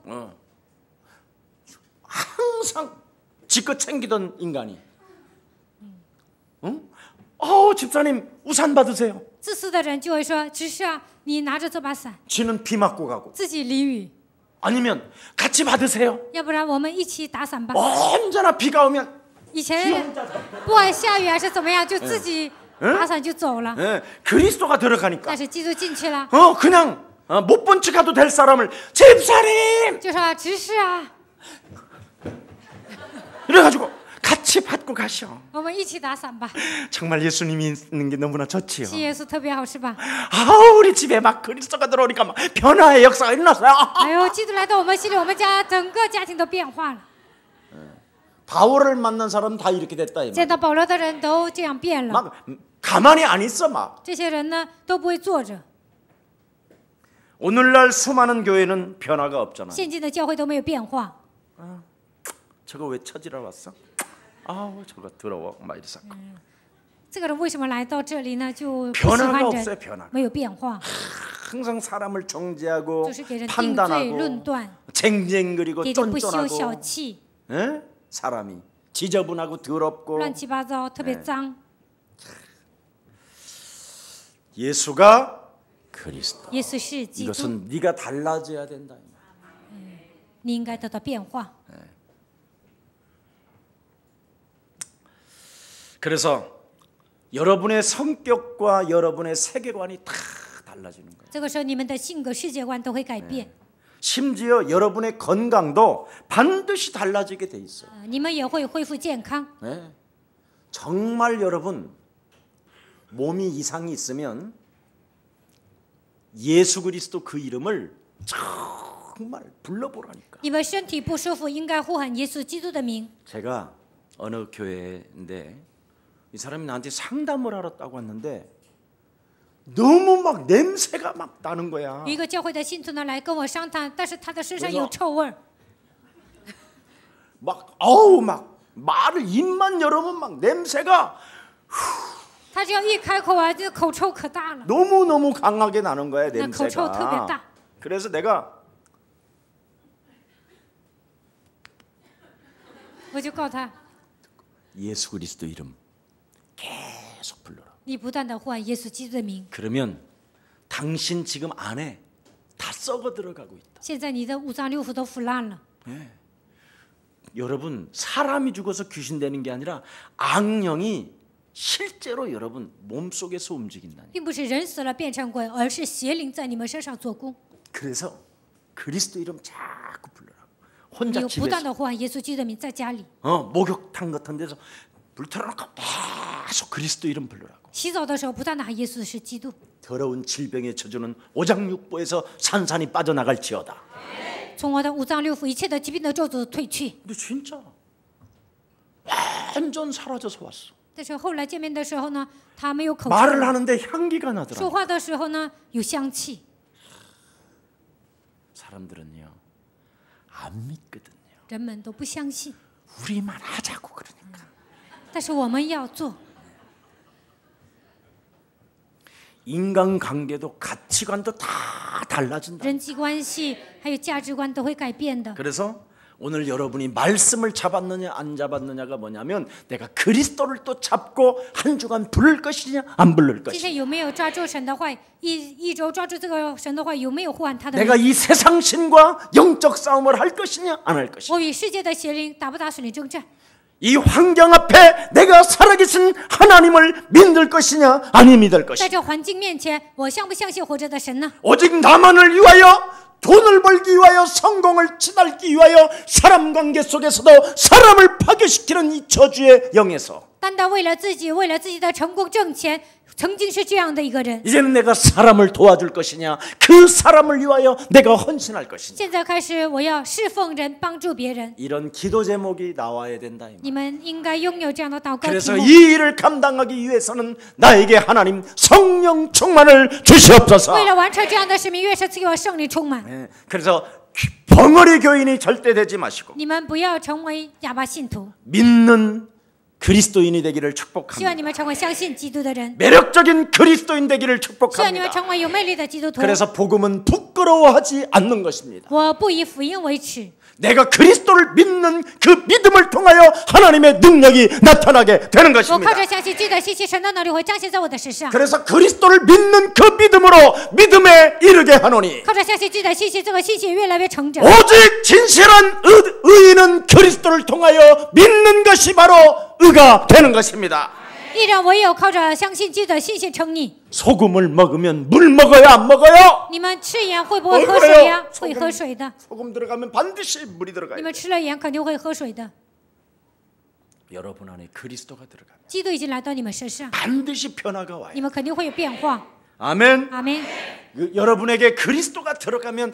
항상 지껏 챙기던 인간이. 집사님 우산 받으세요. 自私的人就会说：“只是啊，你拿着这把伞， 지는 비 맞고 가고. 自己淋雨， 아니면 같이 받으세요. 要不然我们一起打伞吧。 언제나 비가 오면 以前不管下雨还是怎么样，就自己打伞就走了。 그리스도가 들어가니까 但是基督进去了， 그냥 못 본 척해도 될 사람을 집사님 就说：“只是啊， 이래가지고 같이 받고 가셔. 我们一起打伞吧。 정말 예수님이 있는 게 너무나 좋지요. 信耶稣特别好，是吧？ 우리 집에 막 그리스도가 들어오니까 막 변화의 역사가 일어났어요. 哎呦，基督来到我们心里，我们家整个家庭都变化了。 바울을 만난 사람은 다 이렇게 됐다 이 见 말. 到保罗的人都这样变了， 막 가만히 안 있어 막. 这些人呢都不会坐着。 오늘날 수많은 교회는 변화가 없잖아. 现今的教会都没有变化。 저거 왜 찾으러 왔어? 저거 더러워 막 이래서. 这个人为什么来到这里呢？就不喜 변화가 欢 없어요 人， 변화. 没有变化， 항상 사람을 정죄하고 就是给人定罪、论 판단하고 断， 쟁쟁그리고 给人不休小 쫀쫀하고 气， 에? 사람이 지저분하고 더럽고 乱七八糟，特别脏。 예수가 그리스도. 耶稣是基督， 이것은 네가 달라져야 된다. 你应该得到变化。 그래서 여러분의 성격과 여러분의 세계관이 다 달라지는 거예요. 这个时候，你们的性格、世界观都会改变， 심지어 여러분의 건강도 반드시 달라지게 돼 있어요. 你们也会恢复健康。 네. 정말 여러분 몸이 이상이 있으면 예수 그리스도 그 이름을 정말 불러보라니까. 你们身体不舒服，应该呼喊耶稣基督的名。 제가 어느 교회인데 이 사람이 나한테 상담을 하러 따고 왔는데 너무 막 냄새가 막 나는 거야. 有一个教会的信徒呢来跟我商谈，但是他的身上有臭味儿， 막 막 말을 입만 열으면 막 냄새가 他只要一开口啊，这口臭可大了， 너무 강하게 나는 거야 那口臭特别 냄새가. 大。 그래서 내가 我就告他， 예수 그리스도 이름 계속 불러라. 你不断的呼喊耶稣基督的名。 그러면 당신 지금 안에 다 썩어 들어가고 있다. 现在你的五脏六腑都腐烂了。 여러분 사람이 죽어서 귀신 되는 게 아니라 악령이 실제로 여러분 몸속에서 움직인다니. 并不是人死了变成鬼，而是邪灵在你们身上做工。 그래서 그리스도 이름 자꾸 불러라. 你 혼자 有不断 집에서 的呼喊耶稣基督的名，在家里 목욕탕 같은 데서 불 틀어놓고 계속 그리스도 이름 부르라고. 洗澡的时候，不断的喊耶稣是基督。 더러운 질병에 처주는 오장육부에서 산산이 빠져나갈지어다. 从我的五脏六腑一切的疾病的咒诅退去。 근데 진짜 완전 사라져서 왔어. 但是后来见面的时候呢，他没有口臭， 말을 하는데 향기가 说 나더라. 话的时候呢有香气。 사람들은요 안 믿거든요. 人们都不相信， 우리만 하자고 그러니까. 但是我们要做。 인간관계도 가치관도 다 달라진다. 人际关系还有价值观都会改变的。 그래서 오늘 여러분이 말씀을 잡았느냐 안 잡았느냐가 뭐냐면 내가 그리스도를 또 잡고 한 주간 부를 것이냐 안 부를 今 것이냐. 天有没有抓住神的话？一周抓住这个神的话，有没有呼喊他的 내가 名？ 이 세상 신과 영적 싸움을 할 것이냐 안 할 것이냐. 我与世界的邪灵打不打属灵征战？ 이 환경 앞에 내가 살아계신 하나님을 믿을 것이냐 아니 믿을 在 것이냐. 这环境面前，我相不相信活着的神呢？ 오직 나만을 위하여 돈을 벌기 위하여 성공을 치달기 위하여 사람 관계 속에서도 사람을 파괴시키는 이 저주의 영에서 单单为了自己的成功挣钱，曾经是这样的一个人。 이제는 내가 사람을 도와줄 것이냐 그 사람을 위하여 내가 헌신할 것이냐. 现在开始，我要侍奉人，帮助别人。 이런 기도 제목이 나와야 된다. 你们应该拥有这样的祷告题 그래서 目。 이 일을 감당하기 위해서는 나에게 하나님 성령 충만을 주시옵소서. 为了完成这样的使命，越是赐给我圣灵充满。 예, 그래서 벙어리 교인이 절대 되지 마시고 你们不要成为哑巴信徒， 믿는 그리스도인이 되기를 希望 축복합니다. 你们成为相信基督的人， 매력적인 그리스도인 되기를 希望你们 축복합니다. 成为有魅力的基督徒。 그래서 복음은 부끄러워하지 않는 것입니다. 我不以福音为耻， 내가 그리스도를 믿는 그 믿음을 통하여 하나님의 능력이 나타나게 되는 我靠 것입니다. 着相信基督的信息，神的能力会彰显在我的身上。 그래서 그리스도를 믿는 그 믿음으로 믿음에 이르게 하노니 靠着相信基督的信息，这个信息越来越成长。 오직 진실한 의인은 그리스도를 통하여 믿는 것이 바로 의가 되는 것입니다. 艺人唯有靠着相信基督的信息称义。 소금을 먹으면 물 먹어요 안 먹어요? 你们吃盐会不会喝水呀？会喝水的。 소금 들어가면 반드시 물이 你 들어가요. 们吃了盐肯定会喝水的。 여러분 안에 그리스도가 들어가면 基督已经来到你们身上， 반드시 변화가 와요. 你们肯定会有变化。 아멘. 阿门。 여러분에게 그리스도가 들어가면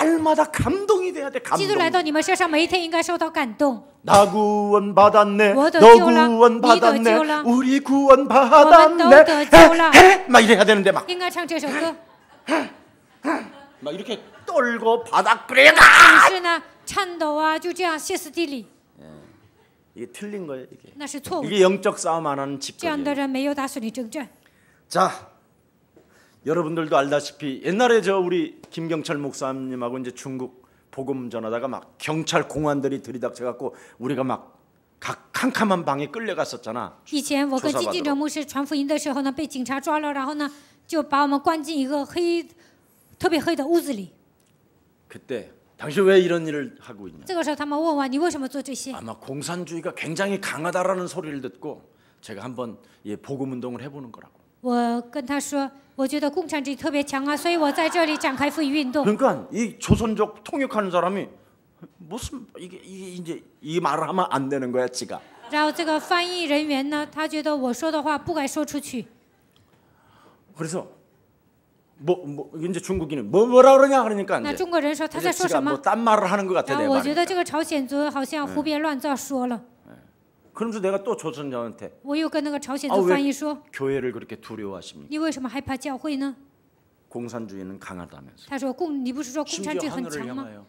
날마다 감동이 돼야 돼. 基督来 감동. 到你们身上，每一天应该受到感动。 나 구원 받았네. 뭐도 너 지어라. 구원 니도 받았네. 지어라. 우리 구원 뭐도 받았네. 지어라. 막 이래야 되는데 막 应该唱这首歌， 이렇게 떨고 바닥 그래가 但是呢，颤抖啊，就这样歇斯底里， 이게 틀린 거예요 이게. 那是错误的。 이게 영적 싸움 안 하는 这样的 집단이에요. 人没有打属灵征战。 자, 여러분들도 알다시피 옛날에 저 우리 김경철 목사님하고 이제 중국 복음 전하다가 막 경찰 공안들이 들이닥쳐갖고 우리가 막 각 캄캄한 방에 끌려갔었잖아. 以前我跟金敬哲牧师传福音的时候呢，被警察抓了，然后呢，就把我们关进一个特别黑的屋子里。 그때 당신 왜 이런 일을 하고 있냐? 这个时候，他们问我你为什么做这些？ 아마 공산주의가 굉장히 강하다라는 소리를 듣고 제가 한번 복음 운동을 해보는 거라고. 我跟他说，我觉得共产主义特别强啊，所以我在这里展开福音运动。 그러니까 이 조선족 통역하는 사람이 무슨 이게 이제 이 말을 하면 안 되는 거야, 지가. 然后这个翻译人员呢，他觉得我说的话不该说出去。 그래서 이제 중국인은 뭐라 그러냐 그러니까 那 이제 中国人说他在说 지가 什么？ 뭐 딴 말을 하는 것 같아 然 내 后我觉 말이. 得这个朝鲜族好像胡编乱造说了。 그러면서 내가 또 조선족한테 我又跟那个朝鲜 아 族 왜 翻译说， 교회를 그렇게 두려워하십니까? 你为什么害怕教会呢？ 공산주의는 강하다면서. 他说你不是说共产 심지어 主义很 하늘을 强吗？ 향하여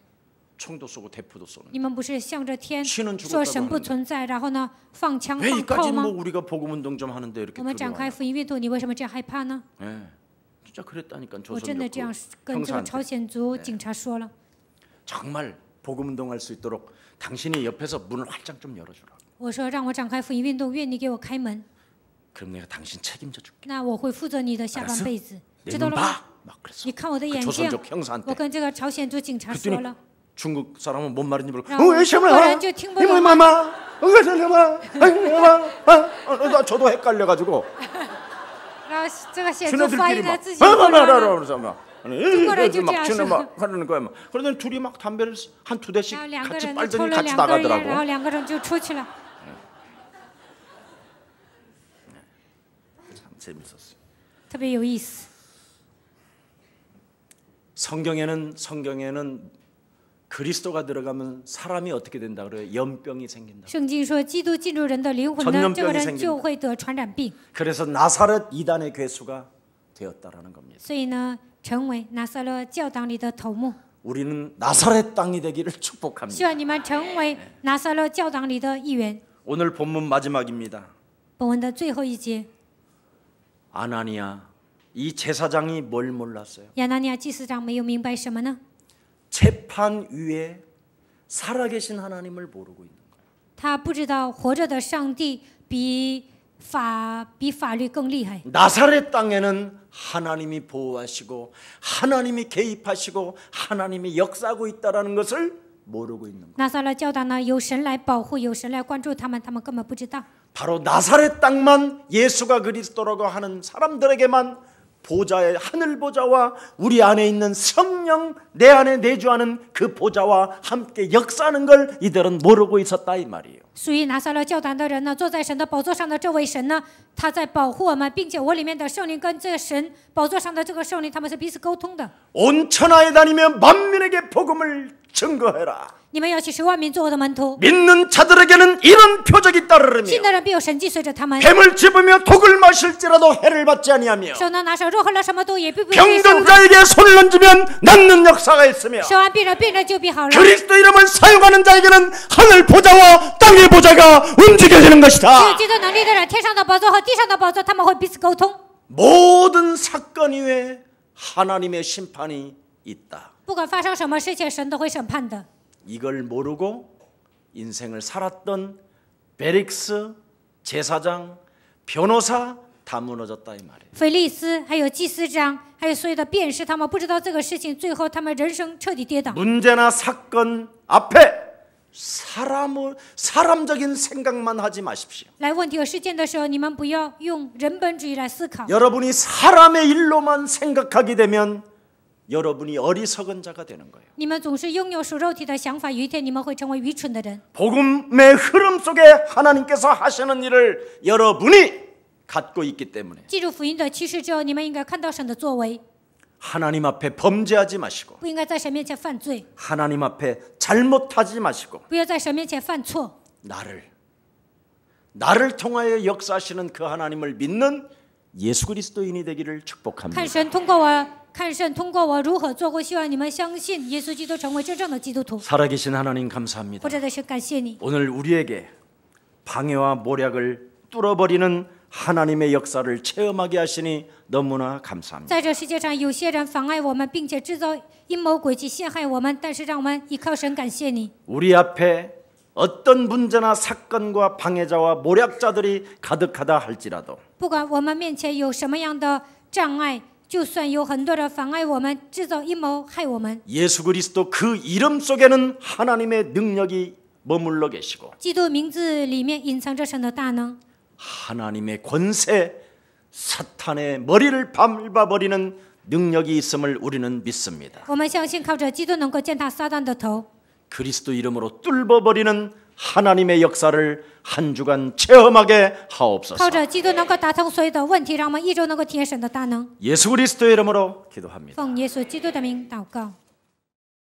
총도 쏘고 대포도 쏘는. 你们不是向着天 신은 说 죽었다고 神不 하는데 存在，然后呢放枪 왜 放炮 이까지 뭐 吗？ 우리가 복음 운동 좀 하는데 이렇게 我们展开 두려워해요? 福音运动，你为什么这样害怕呢？ 예, 진짜 그랬다니까 我真的 조선족 这样跟这个 형사한테 朝鲜族警察说了。 정말 복음 운동할 수 있도록 당신이 옆에서 문을 활짝 좀 열어주라. 我说让我展开福音运动，愿你给我开门， 그럼 내가 당신 책임져 줄게. 那我会负责你的下半辈子，知 내 道 눈 了吗？ 봐. 막 그랬어. 你看我的 그 眼睛， 조선족 我 형사한테. 跟这个朝鲜族警察说 그랬더니 了， 중국 사람은 뭔 말인지 모르고 然后 왜 中国 시험을 人就听不懂了。 이마마 저도 헷갈려가지고 然后这个显族翻译 지네들끼리 呢 막 自己混乱了。 그러면서 막 막 지네 막 하는 거야 막. 그러더니 둘이 막 담배를 한 두 대씩 然后两个 같이 人呢抽 빨더니 了 같이 2根烟，然后 나가더라고. 两个人就出去了。 참 재밌었어요. 特别有意思。 성경에는 그리스도가 들어가면 사람이 어떻게 된다 그래요? 연병이 생긴다. 圣经说，基督进入人的灵魂呢，这个人就会得传染病， 그래서 나사렛 이단의 괴수가 되었다라는 겁니다. 所以呢，成为拿撒勒教党里的头目。 우리는 나사렛 땅이 되기를 希 축복합니다. 望你们成为拿撒勒教党里的一员。 오늘 본문 마지막입니다. 本文的最后一节， 아나니아 이 제사장이 뭘 몰랐어요? 亚拿尼亚祭司长没有明白什么呢？ 재판 위에 살아계신 하나님을 모르고 있는 거예요. 他不知道活着的上帝比法律更厉害。 나사렛 땅에는 하나님이 보호하시고 하나님이 개입하시고 하나님이 역사하고 있다는 것을 모르고 있는 거예요. 拿撒勒教导呢，有神来保护，有神来关注他们，他们根本不知道。 바로 나사렛 땅만 예수가 그리스도라고 하는 사람들에게만 보좌의 하늘 보좌와 우리 안에 있는 성령, 내 안에 내주하는 그 보좌와 함께 역사하는 걸 이들은 모르고 있었다 이 말이에요. 属于拿撒勒教堂的人呢，坐在神的宝座上的这位神呢，他在保护我们，并且我里面的圣灵跟这个神宝座上的这个圣灵，他们是彼此沟通的。 온 천하에 다니며 만민에게 복음을 증거해라. 你们要去使万民做我的门徒， 믿는 자들에게는 이런 표적이 따르며 信的人必有神迹随着他们。 뱀을 집으며 독을 마실지라도 해를 받지 아니하며 手能拿手若喝了什么毒也必不受 병든 害。 자에게 손을 얹으면 낫는 역사가 있으며 手按病人，病人就必好了。 그리스도 이름을 사용하는 자에게는 하늘 보좌와 땅의 보좌가 움직여지는 只有 것이다. 基督能力的人，天上的宝座和地上的宝座，他们会彼此沟通。 모든 사건 이외에 하나님의 심판이 있다. 不管发生什么事情，神都会审判的。 이걸 모르고 인생을 살았던 베릭스, 제사장, 변호사 다 무너졌다 이 말이에요. 腓利斯还有祭司长，还有所有的辩士，他们不知道这个事情，最后他们人生彻底跌倒。 문제나 사건 앞에 사람적인 생각만 하지 마십시오. 来问题和事件的时候，你们不要用人本主义来思考。 여러분이 사람의 일로만 생각하게 되면 여러분이 어리석은 자가 되는 거예요. 你们总是拥有属肉体的想法，有一天你们会成为愚蠢的人。 복음의 흐름 속에 하나님께서 하시는 일을 여러분이 갖고 있기 때문에 记住福音的启示之后，你们应该看到神的作为， 하나님 앞에 범죄하지 마시고 不应该在神面前犯罪， 하나님 앞에 잘못하지 마시고 不要在神面前犯错。 나를 통하여 역사하시는 그 하나님을 믿는 예수 그리스도인이 되기를 축복합니다. 看神通过我如何做，我希望你们相信耶稣基督，成为真正的基督徒。 살아계신 하나님 감사합니다. 或者的是感谢你， 오늘 우리에게 방해와 모략을 뚫어버리는 하나님의 역사를 체험하게 하시니 너무나 감사합니다. 在这世界上有些人妨碍我们，并且制造阴谋诡计陷害我们，但是让我们依靠神，感谢你。 우리 앞에 어떤 문제나 사건과 방해자와 모략자들이 가득하다 할지라도 不管我们面前有什么样的障碍，就算有很多人妨碍我们，制造阴谋害我们， 예수 그리스도 그 이름 속에는 하나님의 능력이 머물러 계시고 基督名字里面隐藏着神的大能， 하나님의 권세, 사탄의 머리를 밟아버리는 능력이 있음을 우리는 믿습니다. 我们相信靠着基督能够践踏撒旦的头。 그리스도 이름으로 뚫어버리는 하나님의 역사를 한 주간 체험하게 하옵소서. 靠着基督能够打通所有的问题，让我们一周能够体验神的大能。 예수 그리스도의 이름으로 기도합니다. 奉耶稣基督的名祷告。